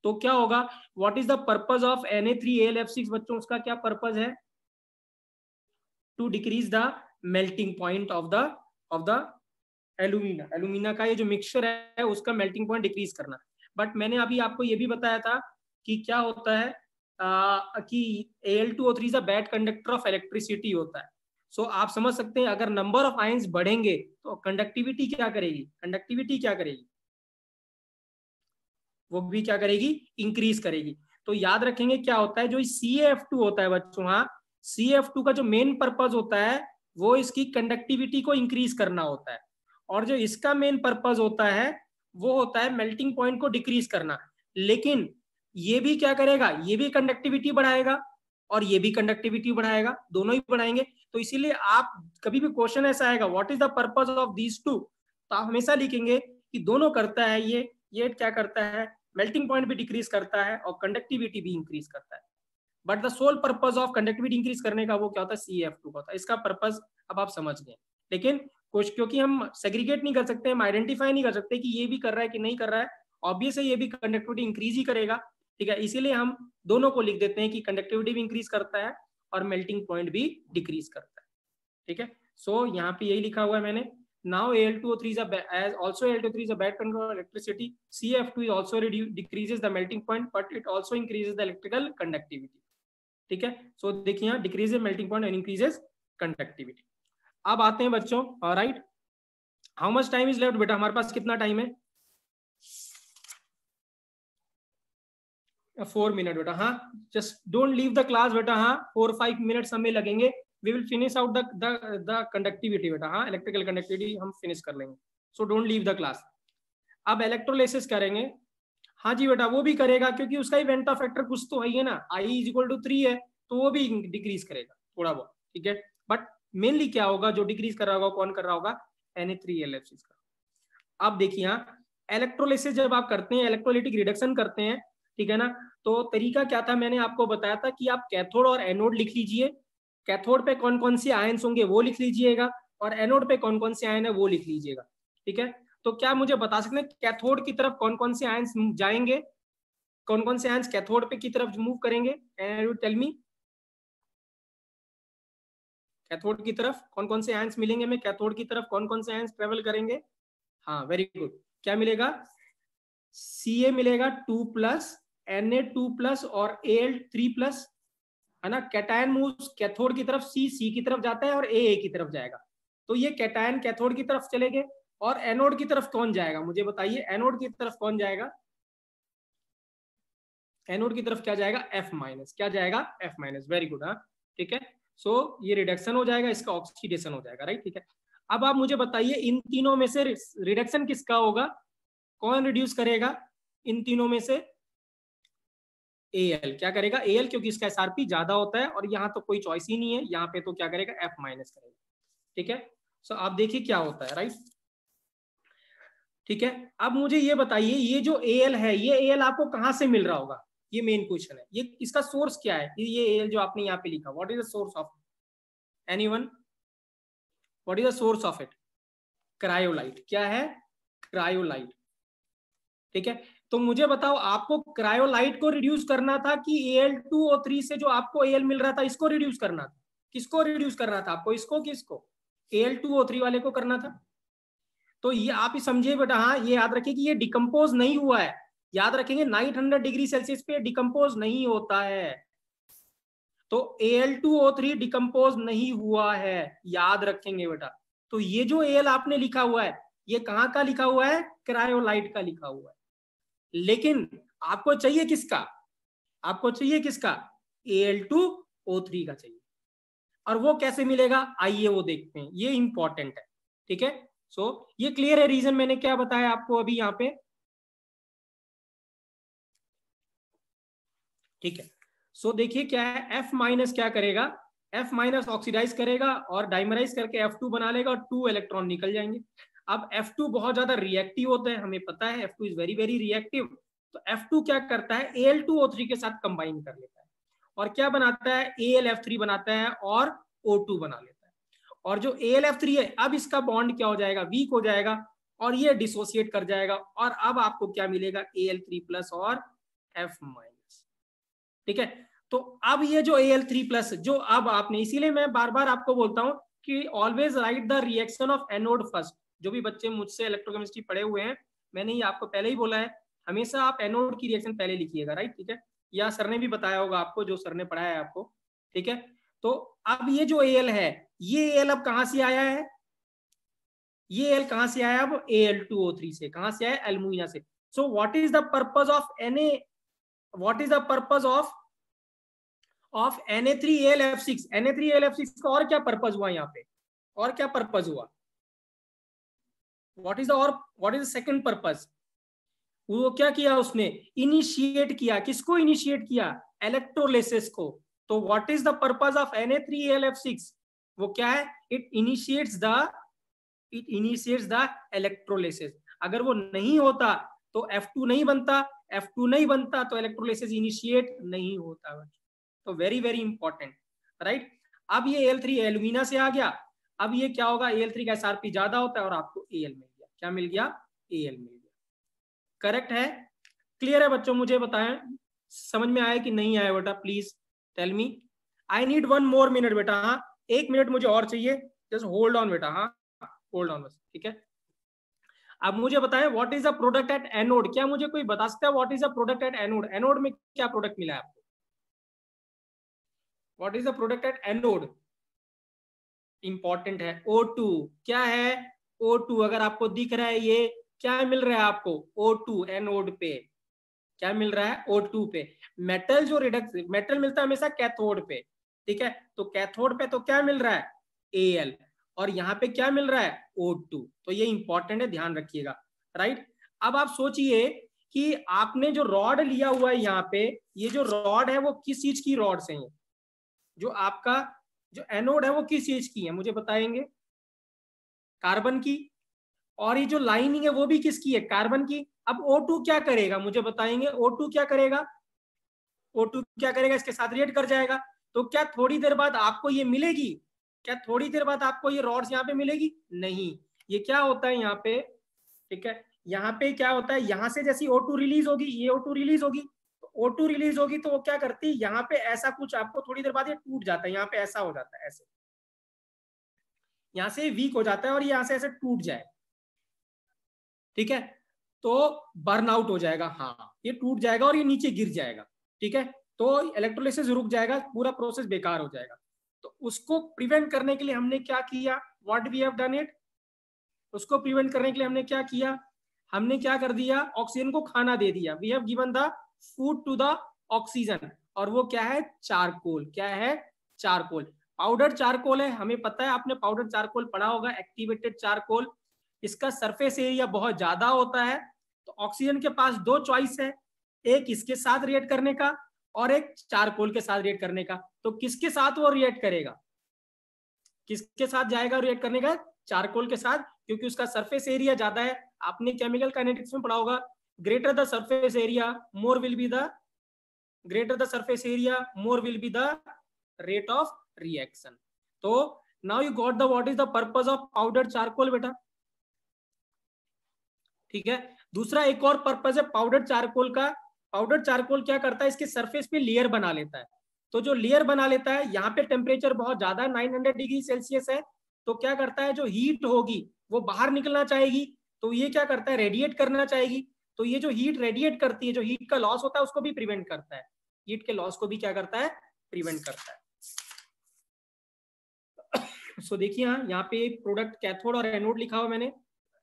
तो क्या होगा, what is the purpose of Na3AlF6 बच्चों, उसका क्या पर्पस है, to decrease the melting point of the alumina, alumina का ये जो मिक्सचर है उसका मेल्टिंग पॉइंट डिक्रीज करना। बट मैंने अभी आपको ये भी बताया था कि क्या होता है, कि Al2O3 is a bad conductor of electricity होता है। सो आप समझ सकते हैं अगर नंबर ऑफ आयंस बढ़ेंगे तो कंडक्टिविटी क्या करेगी, कंडक्टिविटी क्या करेगी, वो भी क्या करेगी, इंक्रीज करेगी। तो याद रखेंगे क्या होता है, जो CF2 होता है बच्चों, हाँ, CF2 का जो मेन पर्पज होता है वो इसकी कंडक्टिविटी को इंक्रीज करना होता है, और जो इसका मेन पर्पज होता है वो होता है मेल्टिंग पॉइंट को डिक्रीज करना। लेकिन ये भी क्या करेगा, ये भी कंडक्टिविटी बढ़ाएगा और ये भी कंडक्टिविटी बढ़ाएगा, दोनों ही बढ़ाएंगे। तो इसीलिए आप कभी भी क्वेश्चन ऐसा आएगा what is the purpose of these two, तो आप हमेशा लिखेंगे कि दोनों करता है, ये क्या करता है, मेल्टिंग पॉइंट भी डिक्रीज करता है और कंडक्टिविटी भी इंक्रीज करता है। But the sole purpose of conductivity increase करने का वो क्या होता है, CF2 का होता है। इसका पर्पज अब आप समझ गए। लेकिन कुछ क्योंकि हम सेग्रीगेट नहीं कर सकते, हम आइडेंटिफाई नहीं कर सकते कि ये भी कर रहा है कि नहीं कर रहा है, ऑब्वियस है ये भी कंडक्टिविटी इंक्रीज ही करेगा। ठीक है, इसीलिए हम दोनों को लिख देते हैं कि कंडक्टिविटी भी इंक्रीज करता है और मेल्टिंग पॉइंट भी डिक्रीज करता है। ठीक है, सो यहाँ पे यही लिखा हुआ है मैंने। Now Al2O3 is as also Al2O3 is a bad conductor of electricity. CF2 is also decreases the melting point, but it also increases the electrical conductivity. ठीक है, सो देखिए यहाँ decreases melting point and increases conductivity. अब आते हैं बच्चों, right, how much time is left, बेटा हमारे पास कितना टाइम है, 4 मिनट बेटा। हाँ, just don't leave the class बेटा, हाँ 4-5 मिनट हमें लगेंगे, we will finish out the conductivity बेटा, हाँ इलेक्ट्रिकल कंडक्टिविटी हम फिनिश कर लेंगे, so don't leave the class. अब इलेक्ट्रोलिसिस करेंगे, हाँ जी बेटा वो भी करेगा क्योंकि उसका इवेंट ऑफ फैक्टर कुछ तो है ही ना, I = 3 है, तो वो भी डिक्रीज करेगा थोड़ा बहुत। ठीक है, बट मेनली क्या होगा, जो डिक्रीज कर रहा होगा कौन कर रहा होगा, Na3AlF6 का। अब देखिए यहाँ इलेक्ट्रोलिसिस जब आप करते हैं, इलेक्ट्रोलिटिक रिडक्शन करते हैं, ठीक है ना, तो तरीका क्या था, मैंने आपको बताया था कि आप कैथोड और एनोड लिख लीजिए, कैथोड पे कौन कौन से आयंस होंगे वो लिख लीजिएगा, और एनोड पे कौन कौन से आयन है वो लिख लीजिएगा। ठीक है, तो क्या मुझे बता सकते हैं कैथोड की तरफ कौन कौन से आयंस जाएंगे, कौन कौन से आयंस कैथोड पे की तरफ मूव करेंगे, and you tell me, cathode की तरफ कौन कौन से आयंस मिलेंगे हमें, कैथोड की तरफ कौन कौन से आयंस ट्रेवल करेंगे, हाँ वेरी गुड, क्या मिलेगा, Ca मिलेगा 2+, Na2+ और Al3+, है ना। कैटायन मूव्स कैथोड की तरफ, सी की तरफ जाता है और ए की तरफ जाएगा, तो ये कैटायन कैथोड की तरफ चले गए। और एनोड की तरफ कौन जाएगा, मुझे बताइए, एनोड की तरफ कौन जाएगा, एनोड की तरफ क्या जाएगा, F माइनस, क्या जाएगा F माइनस, वेरी गुड। हाँ ठीक है, सो ये रिडक्शन हो जाएगा, इसका ऑक्सीडेशन हो जाएगा, राइट। ठीक है, अब आप मुझे बताइए इन तीनों में से रिडक्शन किसका होगा, कौन रिड्यूस करेगा इन तीनों में से, Al क्या करेगा, Al, क्योंकि इसका SRP ज्यादा होता है और यहाँ तो कोई चॉइस ही नहीं है, यहाँ पे तो क्या करेगा F माइनस करेगा। ठीक है, सो आप देखिए क्या होता है, राइट। ठीक है, अब मुझे ये बताइए ये जो Al है, ये Al आपको कहाँ से मिल रहा होगा, ये मेन क्वेश्चन है, ये इसका सोर्स क्या है, ये Al जो आपने यहाँ पे लिखा, what is the source of, anyone, what is the source of it, cryolite, क्या है, क्रायोलाइट। ठीक है, तो मुझे बताओ आपको क्रायोलाइट को रिड्यूस करना था कि Al2O3 से जो आपको Al मिल रहा था इसको रिड्यूस करना था, किसको रिड्यूस करना था आपको, इसको किसको, Al2O3 वाले को करना था। तो ये आप ही समझिए बेटा, हाँ ये याद रखिए कि ये डिकम्पोज नहीं हुआ है, याद रखेंगे 900 डिग्री सेल्सियस पे डिकम्पोज नहीं होता है, तो Al2O3 डिकम्पोज नहीं हुआ है, याद रखेंगे बेटा। तो ये जो Al आपने लिखा हुआ है ये कहाँ का लिखा हुआ है, क्रायोलाइट का लिखा हुआ है, लेकिन आपको चाहिए किसका, आपको चाहिए किसका, Al2O3 का चाहिए, और वो कैसे मिलेगा आइए वो देखते हैं, ये इंपॉर्टेंट है। ठीक है, सो ये क्लियर है, रीजन मैंने क्या बताया आपको अभी यहाँ पे। ठीक है, सो देखिए क्या है, F माइनस क्या करेगा, F माइनस ऑक्सीडाइज करेगा और डाइमराइज करके F2 बना लेगा और 2 इलेक्ट्रॉन निकल जाएंगे। अब F2 बहुत ज्यादा रिएक्टिव होता है, हमें पता है F2 is very very reactive, तो F2 क्या करता है Al2O3 के साथ कंबाइन कर लेता है और क्या बनाता है, AlF3 बनाता है और O2 बना लेता है, और जो AlF3 है अब इसका बॉन्ड क्या हो जाएगा, वीक हो जाएगा और ये डिसोसिएट कर जाएगा, और अब आपको क्या मिलेगा, Al3 प्लस और F माइनस। ठीक है, तो अब ये जो Al3 प्लस जो अब आपने, इसीलिए मैं बार बार आपको बोलता हूं कि always right the reaction of anode first. जो भी बच्चे मुझसे इलेक्ट्रोकेमिस्ट्री पढ़े हुए हैं, मैंने ये आपको पहले ही बोला है, हमेशा आप एनोड की रिएक्शन पहले लिखिएगा, राइट। ठीक है, या सर ने भी बताया होगा आपको, जो सर ने पढ़ाया है आपको। ठीक है, तो अब ये जो Al है, ये Al अब कहां से आया है, ये Al कहां से आया, अब Al2O3 से, कहां से आया, एल्यूमिना से। So what is the purpose of Na, what is the purpose of Na3AlF6, Na3AlF6 का और क्या पर्पज हुआ यहाँ पे, और क्या पर्पज हुआ, व्हाट इज द, और what is the second purpose, वो क्या किया उसने, इनिशिएट किया, किसको इनिशिएट किया, इलेक्ट्रोलिसिस को। तो what is the purpose of Na3AlF6, वो क्या है, इट इनिशिएट्स द इलेक्ट्रोलिसिस। अगर वो नहीं होता तो F2 नहीं बनता, F2 नहीं बनता तो इलेक्ट्रोलिसिस इनिशिएट नहीं होता। तो वेरी वेरी इंपॉर्टेंट, राइट। अब ये Al3 एल्यूमिना से आ गया, अब ये क्या होगा, Al3 का SRP ज्यादा होता है और आपको Al मिल गया, क्या मिल गया, Al मिल गया। करेक्ट है, क्लियर है बच्चों, मुझे बताएं समझ में आया कि नहीं आया बेटा, please tell me. I need 1 more minute बेटा, हाँ 1 मिनट मुझे और चाहिए, जस्ट होल्ड ऑन बेटा, हाँ होल्ड ऑन बस। ठीक है, अब मुझे बताएं what is the product at anode, क्या मुझे कोई बता सकता है what is the product at anode, anode में क्या प्रोडक्ट मिला है आपको, what is the product at anode, important है, O2 क्या है, O2 अगर आपको दिख रहा है ये क्या मिल रहा है आपको, O2 एनोड पे क्या मिल रहा है, O2 पे। मेटल जो रिडक्स मेटल मिलता है हमेशा कैथोड पे, ठीक है, तो कैथोड पे तो क्या मिल रहा है, Al, और यहाँ पे क्या मिल रहा है, O2, तो ये इंपॉर्टेंट है, ध्यान रखिएगा, राइट। अब आप सोचिए कि आपने जो रॉड लिया हुआ है यहाँ पे, ये जो रॉड है वो किस चीज की रॉड से है, जो आपका जो एनोड है वो किस चीज की है मुझे बताएंगे, कार्बन की, और ये जो लाइनिंग है वो भी किसकी है, कार्बन की। अब O2 क्या करेगा मुझे बताएंगे, O2 क्या करेगा, O2 क्या करेगा, इसके साथ रिएक्ट कर जाएगा, तो क्या थोड़ी देर बाद आपको ये मिलेगी, क्या थोड़ी देर बाद आपको ये रॉड्स यहाँ पे मिलेगी, नहीं, ये क्या होता है यहाँ पे, ठीक है, यहाँ पे क्या होता है, यहाँ से जैसी O2 रिलीज होगी, ये O2 रिलीज होगी, तो O2 रिलीज होगी तो वो क्या करती है, यहाँ पे ऐसा कुछ आपको थोड़ी देर बाद ये टूट जाता है, यहाँ पे ऐसा हो जाता है, ऐसे यहाँ से वीक हो जाता है और यहाँ से ऐसे टूट जाए, ठीक है, तो बर्न आउट हो जाएगा, हाँ ये टूट जाएगा और ये नीचे गिर जाएगा, ठीक है, तो इलेक्ट्रोलिसिस रुक जाएगा, पूरा प्रोसेस बेकार हो जाएगा। तो उसको प्रिवेंट करने के लिए हमने क्या किया, what we have done it, उसको प्रिवेंट करने के लिए हमने क्या किया, हमने क्या कर दिया, ऑक्सीजन को खाना दे दिया, we have given the food to the oxygen, और वो क्या है, चारकोल। क्या है, चारकोल। पाउडर चारकोल है, हमें पता है, आपने पाउडर चारकोल पढ़ा होगा, एक्टिवेटेड चारकोल। इसका सरफेस एरिया बहुत ज्यादा होता है। तो ऑक्सीजन के पास दो चॉइस है, एक इसके साथ रिएक्ट करने का और एक चारकोल के साथ रिएक्ट करने का। तो किसके साथ वो रिएक्ट करेगा, किसके साथ जाएगा रिएक्ट करने का, चारकोल के साथ, क्योंकि उसका सरफेस एरिया ज्यादा है। आपने केमिकल काइनेटिक्स में पढ़ा होगा, greater the surface area more will be the, greater the surface area more will be the rate of reaction. So now you got the what is the purpose of powdered charcoal बेटा, ठीक है। दूसरा एक और purpose है powder charcoal का। Powder charcoal क्या करता है, इसके सरफेस पे लेयर बना लेता है। तो जो लेयर बना लेता है, यहाँ पे टेम्परेचर बहुत ज्यादा 900 डिग्री सेल्सियस है, तो क्या करता है, जो हीट होगी वो बाहर निकलना चाहेगी, तो ये क्या करता है, रेडिएट करना चाहेगी। तो ये जो हीट रेडिएट करती है, जो हीट का लॉस होता है उसको भी प्रिवेंट करता है, हीट के लॉस को भी क्या करता है, प्रिवेंट करता है। सो देखिए यहाँ पे प्रोडक्ट कैथोड और एनोड लिखा हुआ मैंने।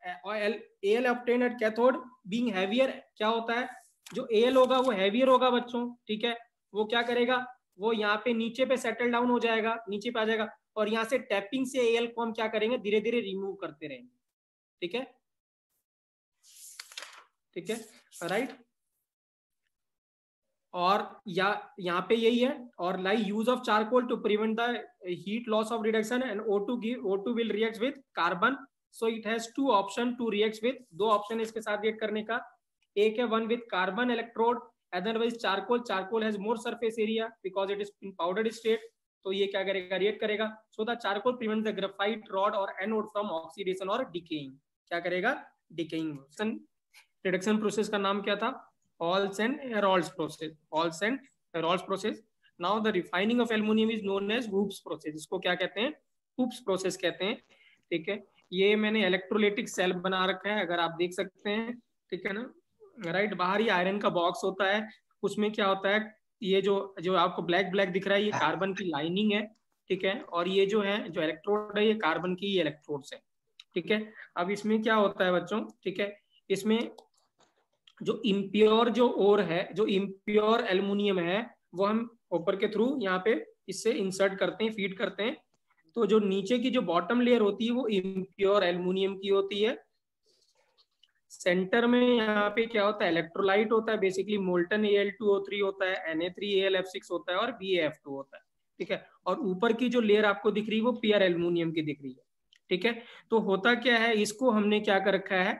AL obtained at cathode being heavier, क्या होता है, जो AL होगा वो हैवियर होगा बच्चों, ठीक है। वो क्या करेगा, वो यहाँ पे नीचे पे सेटल डाउन हो जाएगा, नीचे पे आ जाएगा, और यहाँ से टैपिंग से AL को हम क्या करेंगे, धीरे धीरे रिमूव करते रहेंगे, ठीक है, ठीक है, राइट। और यहाँ पे यही है, और लाई use of charcoal to prevent the heat loss of reduction, and O2 will react with carbon. So it has two option to react with, दो ऑप्शन है इसके साथ रिएक्ट करने का। एक है one with carbon electrode, otherwise charcoal. Charcoal has more surface area because it is in powdered state, तो ये क्या करेगा, रिएक्ट करेगा। So the charcoal prevent the graphite rod और एनोड फ्रॉम ऑक्सीडेशन और डिकेइंग। क्या करेगा, डिकेइंग। रिडक्शन प्रोसेस का नाम क्या था, Halls and Herold's process. Halls and Herold's process. Now the refining of aluminum is known as Hoops process. इसको क्या कहते हैं, Hoops process कहते हैं, ठीक है। ये मैंने इलेक्ट्रोलाइटिक सेल बना रखा है, अगर आप देख सकते हैं, ठीक है ना, राइट। बाहर ही आयरन का बॉक्स होता है, उसमें क्या होता है, ये जो आपको ब्लैक ब्लैक दिख रहा है, ये कार्बन की लाइनिंग है, ठीक है, और ये जो है, जो इलेक्ट्रोड है, ये कार्बन की इलेक्ट्रोड्स है, ठीक है। अब इसमें क्या होता है बच्चों, ठीक है, इसमें जो इम्प्योर जो ओर है, जो इम्प्योर एल्युमिनियम है, वो हम ऊपर के थ्रू यहाँ पे इससे इंसर्ट करते हैं, फीड करते हैं। तो जो नीचे की जो बॉटम लेयर होती है वो इम्प्योर एल्युमिनियम की होती है। सेंटर में यहाँ पे क्या होता है, इलेक्ट्रोलाइट होता है, बेसिकली मोल्टन Al2O3 होता है, Na3AlF6 होता है और BaF2 होता है, ठीक है। और ऊपर की जो लेयर आपको दिख रही है वो प्योर एल्युमिनियम की दिख रही है, ठीक है। तो होता क्या है, इसको हमने क्या कर रखा है,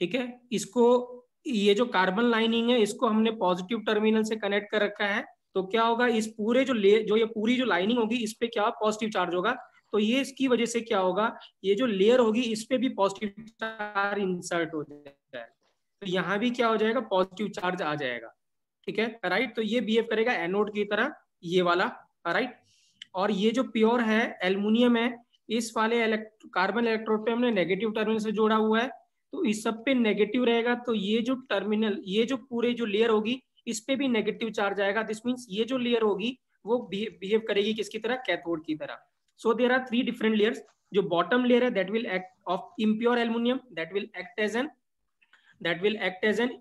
ठीक है, इसको, ये जो कार्बन लाइनिंग है, इसको हमने पॉजिटिव टर्मिनल से कनेक्ट कर रखा है। तो क्या होगा, इस पूरे जो ये पूरी जो लाइनिंग होगी, इस पे क्या पॉजिटिव चार्ज होगा। तो ये इसकी वजह से क्या होगा, ये जो लेयर होगी इस पे भी पॉजिटिव चार्ज इंसर्ट हो जाएगा, तो यहाँ भी क्या हो जाएगा, पॉजिटिव चार्ज आ जाएगा, ठीक है, राइट। तो ये बिहेव करेगा एनोड की तरह, ये वाला, राइट। और ये जो प्योर है एल्युमिनियम है, इस वाले कार्बन इलेक्ट्रोड पे हमने नेगेटिव टर्मिनल से जोड़ा हुआ है, तो इस सब पे नेगेटिव रहेगा। तो ये जो टर्मिनल, ये जो पूरे जो लेयर होगी, इस पे भी नेगेटिव चार्ज आएगा। दिस मींस ये जो लेयर होगी वो बिहेव करेगी किसकी तरह, कैथोड की तरह। So there are 3 different layers. जो बॉटम लेयर है, that will act of impure aluminium, that will act as an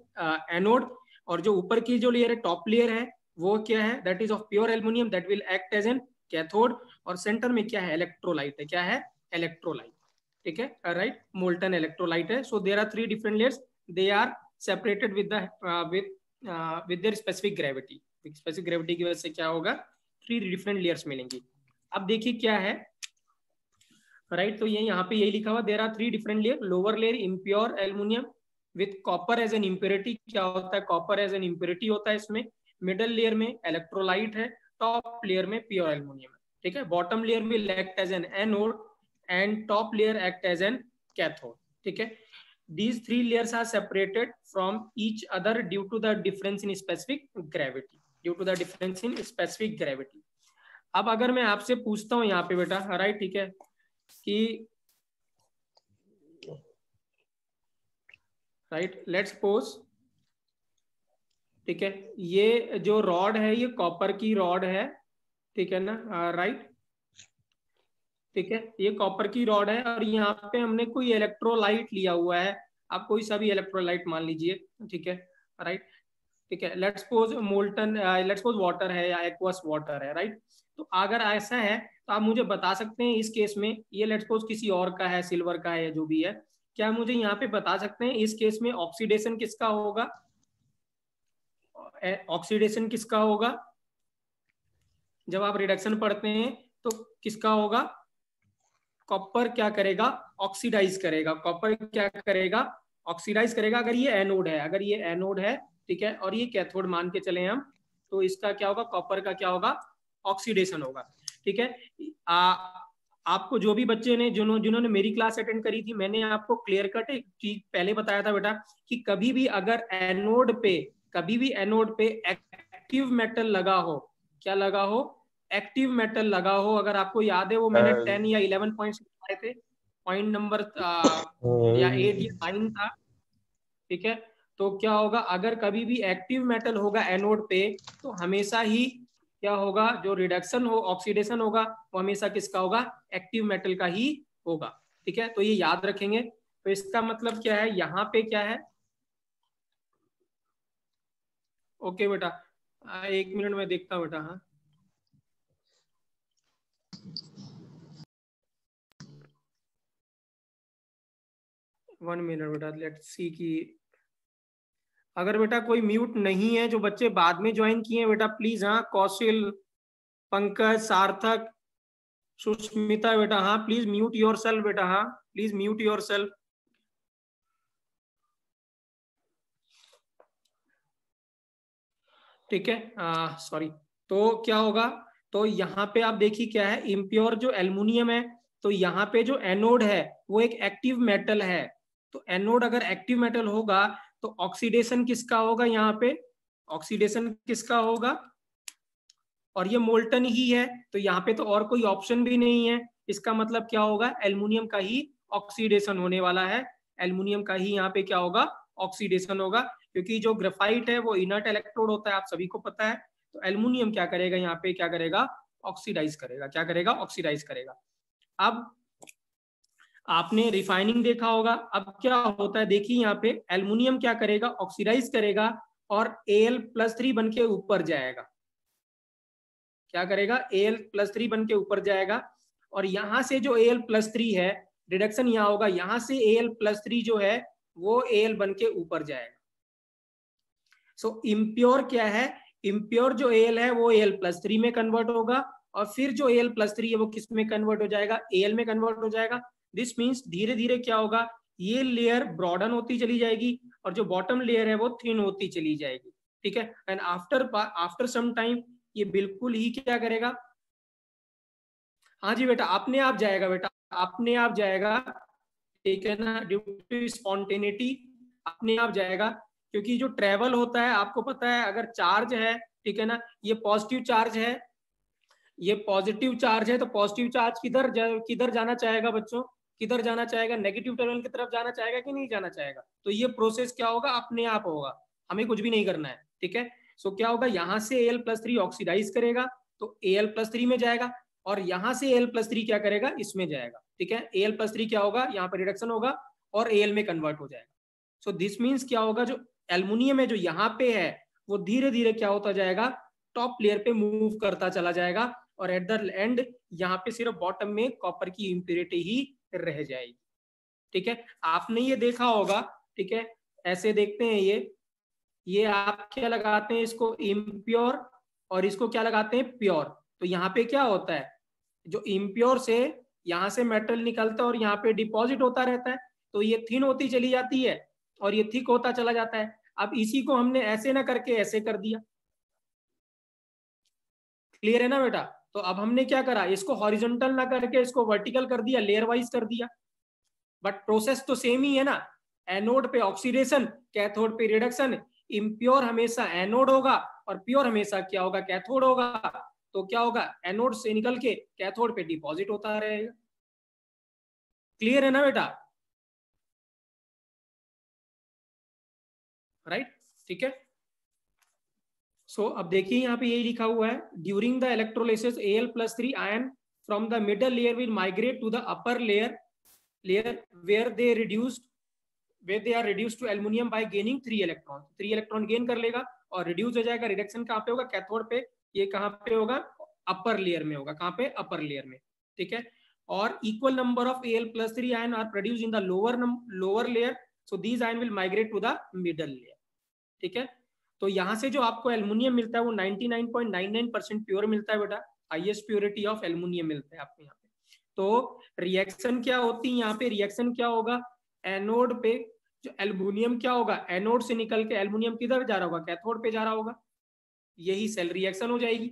anode. और जो ऊपर की जो लेयर है, टॉप लेयर है, वो क्या है, that is of pure aluminium, that will act as an cathode. और सेंटर में क्या है, इलेक्ट्रोलाइट है, क्या है, इलेक्ट्रोलाइट, ठीक है, राइट, मोल्टन इलेक्ट्रोलाइट है। So there are 3 different layers, they are separated with their specific gravity. Specific gravity की वजह से क्या होगा, 3 डिफरेंट लेयर्स मिलेंगी। अब देखिए क्या है, राइट। तो ये यहाँ पे यही लिखा हुआ, there are 3 different layer. Lower layer impure aluminium with copper as an impurity, क्या होता है, कॉपर एज एन इम्प्योरिटी होता है इसमें। मिडल लेयर में इलेक्ट्रोलाइट है, टॉप लेयर में प्योर एल्युमिनियम है, ठीक है। Bottom layer will act as an anode and top layer act as an cathode, ठीक है। These 3 layers are separated from each other due to the difference in specific gravity, अब अगर मैं आपसे पूछता हूं यहाँ पे बेटा, राइट, ठीक है, कि राइट, लेट्स सपोज, ठीक है, ये जो रॉड है ये कॉपर की रॉड है, ठीक है ना, राइट, ठीक है, ये कॉपर की रॉड है, और यहाँ पे हमने कोई इलेक्ट्रोलाइट लिया हुआ है। आप कोई सा भी इलेक्ट्रोलाइट मान लीजिए, ठीक है, राइट। ठीक है, let's suppose molten, let's suppose water है या एक्वस वाटर है, राइट। तो अगर ऐसा है तो आप मुझे बता सकते हैं इस केस में, ये लेट्स सपोज किसी और का है, सिल्वर का है या जो भी है, क्या मुझे यहाँ पे बता सकते हैं इस केस में ऑक्सीडेशन किसका होगा, ऑक्सीडेशन किसका होगा जब आप रिडक्शन पढ़ते हैं तो किसका होगा, कॉपर क्या करेगा, ऑक्सीडाइज करेगा, कॉपर क्या करेगा, ऑक्सीडाइज करेगा। अगर ये एनोड है, अगर ये एनोड है, ठीक है, और ये कैथोड मान के चले हम, तो इसका क्या होगा, कॉपर का क्या होगा, ऑक्सीडेशन होगा। ठीक है, आपको जो भी बच्चे ने जिन्होंने मेरी क्लास अटेंड करी थी, मैंने आपको क्लियर कट एक चीज पहले बताया था बेटा कि कभी भी अगर एनोड पे, कभी भी एनोड पे एक्टिव मेटल लगा हो, क्या लगा हो, एक्टिव मेटल लगा हो, अगर आपको याद है वो मैंने 10 या 11 पॉइंट्स बताए थे, पॉइंट नंबर या 8 या 9 था। ठीक है, तो क्या होगा, अगर कभी भी एक्टिव मेटल होगा एनोड पे तो हमेशा ही क्या होगा, जो रिडक्शन हो, ऑक्सीडेशन होगा, वो हमेशा किसका होगा, एक्टिव मेटल का ही होगा। ठीक है, तो ये याद रखेंगे। तो इसका मतलब क्या है, यहाँ पे क्या है, ओके बेटा, 1 मिनट में देखता हूँ बेटा। हाँ, वन मिनट बेटा, लेट्स सी कि अगर बेटा कोई म्यूट नहीं है, जो बच्चे बाद में ज्वाइन किए हैं बेटा प्लीज, हाँ, कौशिल, पंकज, सार्थक, सुष्मिता बेटा, हाँ प्लीज म्यूट योर सेल्फ बेटा, हाँ प्लीज म्यूट योर सेल्फ। ठीक है, सॉरी। तो क्या होगा, तो यहाँ पे आप देखिए क्या है, इम्प्योर जो एल्युमिनियम है, तो यहाँ पे जो एनोड है वो एक एक्टिव मेटल है, तो एनोड अगर एक्टिव मेटल होगा तो ऑक्सीडेशन किसका होगा, यहाँ पे ऑक्सीडेशन किसका होगा, और ये मोल्टन ही है, तो यहाँ पे तो और कोई ऑप्शन भी नहीं है, इसका मतलब क्या होगा, एल्युमिनियम का ही ऑक्सीडेशन होने वाला है, एल्युमिनियम का ही यहाँ पे क्या होगा, ऑक्सीडेशन होगा, क्योंकि जो ग्रेफाइट है वो इनर्ट इलेक्ट्रोड होता है, आप सभी को पता है। तो एल्युमिनियम क्या करेगा, यहाँ पे क्या करेगा, ऑक्सीडाइज करेगा, क्या करेगा, ऑक्सीडाइज करेगा। अब आपने रिफाइनिंग देखा होगा, अब क्या होता है देखिए, यहाँ पे एल्युमिनियम क्या करेगा, ऑक्सीडाइज करेगा और Al+3 बन के ऊपर जाएगा, क्या करेगा, Al+3 बन के ऊपर जाएगा, और यहां से जो Al+3 है, रिडक्शन यहाँ होगा, यहां से Al+3 जो है वो Al बन के ऊपर जाएगा। सो इम्प्योर क्या है, इम्प्योर जो Al है वो Al+3 में कन्वर्ट होगा, और फिर जो Al+3 है वो किस में कन्वर्ट हो जाएगा, Al में कन्वर्ट हो जाएगा। दिस मीन्स धीरे धीरे क्या होगा, ये लेयर ब्रॉडन होती चली जाएगी और जो बॉटम लेयर है वो थिन होती चली जाएगी। ठीक है, एंड आफ्टर सम टाइम ये बिल्कुल ही क्या करेगा, हाँ जी बेटा, अपने आप जाएगा बेटा, अपने आप जाएगा, ठीक है ना, ड्यू टू स्पॉन्टेनिटी अपने आप जाएगा, क्योंकि जो ट्रेवल होता है आपको पता है, अगर चार्ज है, ठीक है ना, ये पॉजिटिव चार्ज है, ये पॉजिटिव चार्ज है, तो पॉजिटिव चार्ज किधर जाना चाहेगा बच्चों, किधर जाना चाहेगा, नेगेटिव टर्मिनल की तरफ जाना चाहेगा कि नहीं जाना चाहेगा। तो ये प्रोसेस क्या होगा, अपने आप होगा, हमें कुछ भी नहीं करना है। ठीक है, सो क्या होगा, यहां से Al+3 ऑक्सीडाइज करेगा तो Al+3 में जाएगा, और यहां से Al+3 क्या करेगा, इसमें जाएगा। ठीक है, Al+3 क्या होगा, यहाँ पर रिडक्शन होगा और Al में कन्वर्ट हो जाएगा। सो दिस मीन्स क्या होगा, जो एल्युमिनियम है जो यहाँ पे है वो धीरे धीरे क्या होता जाएगा, टॉप लेयर पे मूव करता चला जाएगा, और एट द एंड यहाँ पे सिर्फ बॉटम में कॉपर की इम्प्योरिटी ही रह जाएगी। ठीक है, आपने ये देखा होगा, ठीक है, ऐसे देखते हैं, ये आप क्या लगाते हैं, इसको इम्प्योर और इसको क्या लगाते हैं, प्योर। तो यहाँ पे क्या होता है, जो इम्प्योर से यहाँ से मेटल निकलता है और यहाँ पे डिपॉजिट होता रहता है, तो ये थिन होती चली जाती है और ये थिक होता चला जाता है। अब इसी को हमने ऐसे ना करके ऐसे कर दिया, क्लियर है ना बेटा। तो अब हमने क्या करा, इसको हॉरिजॉन्टल ना करके इसको वर्टिकल कर दिया, लेयर वाइज कर दिया, बट प्रोसेस तो सेम ही है ना, एनोड पे ऑक्सीडेशन, कैथोड पे रिडक्शन, इम्प्योर हमेशा एनोड होगा और प्योर हमेशा क्या होगा, कैथोड होगा। तो क्या होगा, एनोड से निकल के कैथोड पे डिपॉजिट होता रहेगा, क्लियर है ना बेटा, राइट। ठीक है, सो अब देखिए यहाँ पे यही लिखा हुआ है, during the electrolysis Al+3 ion from the middle layer will migrate to the upper layer where they are reduced to aluminum by gaining 3 electron, 3 electron gain कर लेगा और रिड्यूस हो जाएगा। रिडक्शन कहाँ पे होगा? कैथोड पे। ये कहाँ पे होगा? अपर लेयर में होगा। कहाँ पे? अपर लेयर में, ठीक है। और equal number of Al+3 ion are produce in the lower layer, so these ion will migrate to the middle layer, ठीक है। तो यहाँ से जो आपको एल्युमिनियम मिलता है वो 99.99% प्योर मिलता है बेटा, हाईएस्ट प्योरिटी ऑफ एल्युमिनियम मिलता है आपको यहाँ पे। तो रिएक्शन क्या होती है यहाँ पे? रिएक्शन क्या होगा? एनोड पे जो एल्युमिनियम क्या होगा, एनोड से निकल के एल्युमिनियम किधर जा रहा होगा? कैथोड पे जा रहा होगा। यही सेल रिएक्शन हो जाएगी,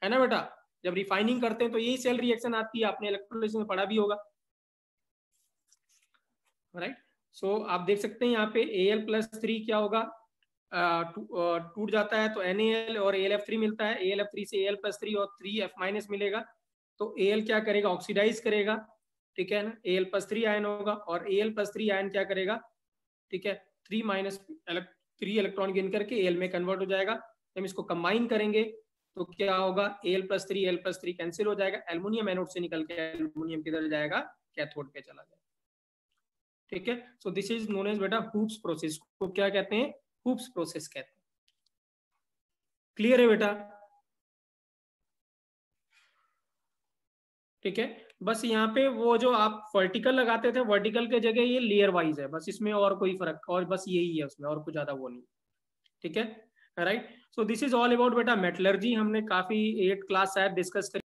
है ना बेटा। जब रिफाइनिंग करते हैं तो यही सेल रिएक्शन आती है, आपने इलेक्ट्रोलिसिस में पढ़ा भी होगा, राइट। सो आप देख सकते हैं यहाँ पे Al+3 क्या होगा, टूट जाता है तो NaL और AlF3 मिलता है। AlF3 से Al+3 और 3F- मिलेगा, तो Al क्या करेगा? ऑक्सीडाइज करेगा, ठीक है ना। Al+3 आयन होगा और Al+3 आयन क्या करेगा, ठीक है, 3 इलेक्ट्रॉन गेन करके Al में कन्वर्ट हो जाएगा। हम इसको कंबाइन करेंगे तो क्या होगा? Al+3 कैंसिल हो जाएगा, एल्युमिनियम एनोड से निकल के एल्युमिनियम किधर जाएगा? कैथोड पे चला जाएगा, ठीक है। So this is known as बेटा हुप्स प्रोसेस। को क्या कहते हैं? हुप्स प्रोसेस कहते हैं। क्लियर है बेटा? ठीक है। बस यहाँ पे वो जो आप वर्टिकल लगाते थे, वर्टिकल के जगह ये लेयर वाइज है, बस इसमें और कोई फर्क, और बस यही है उसमें, और कुछ ज्यादा वो नहीं, ठीक है, right. So this is all about बेटा मेटलर्जी। हमने काफी 8 क्लास शायद डिस्कस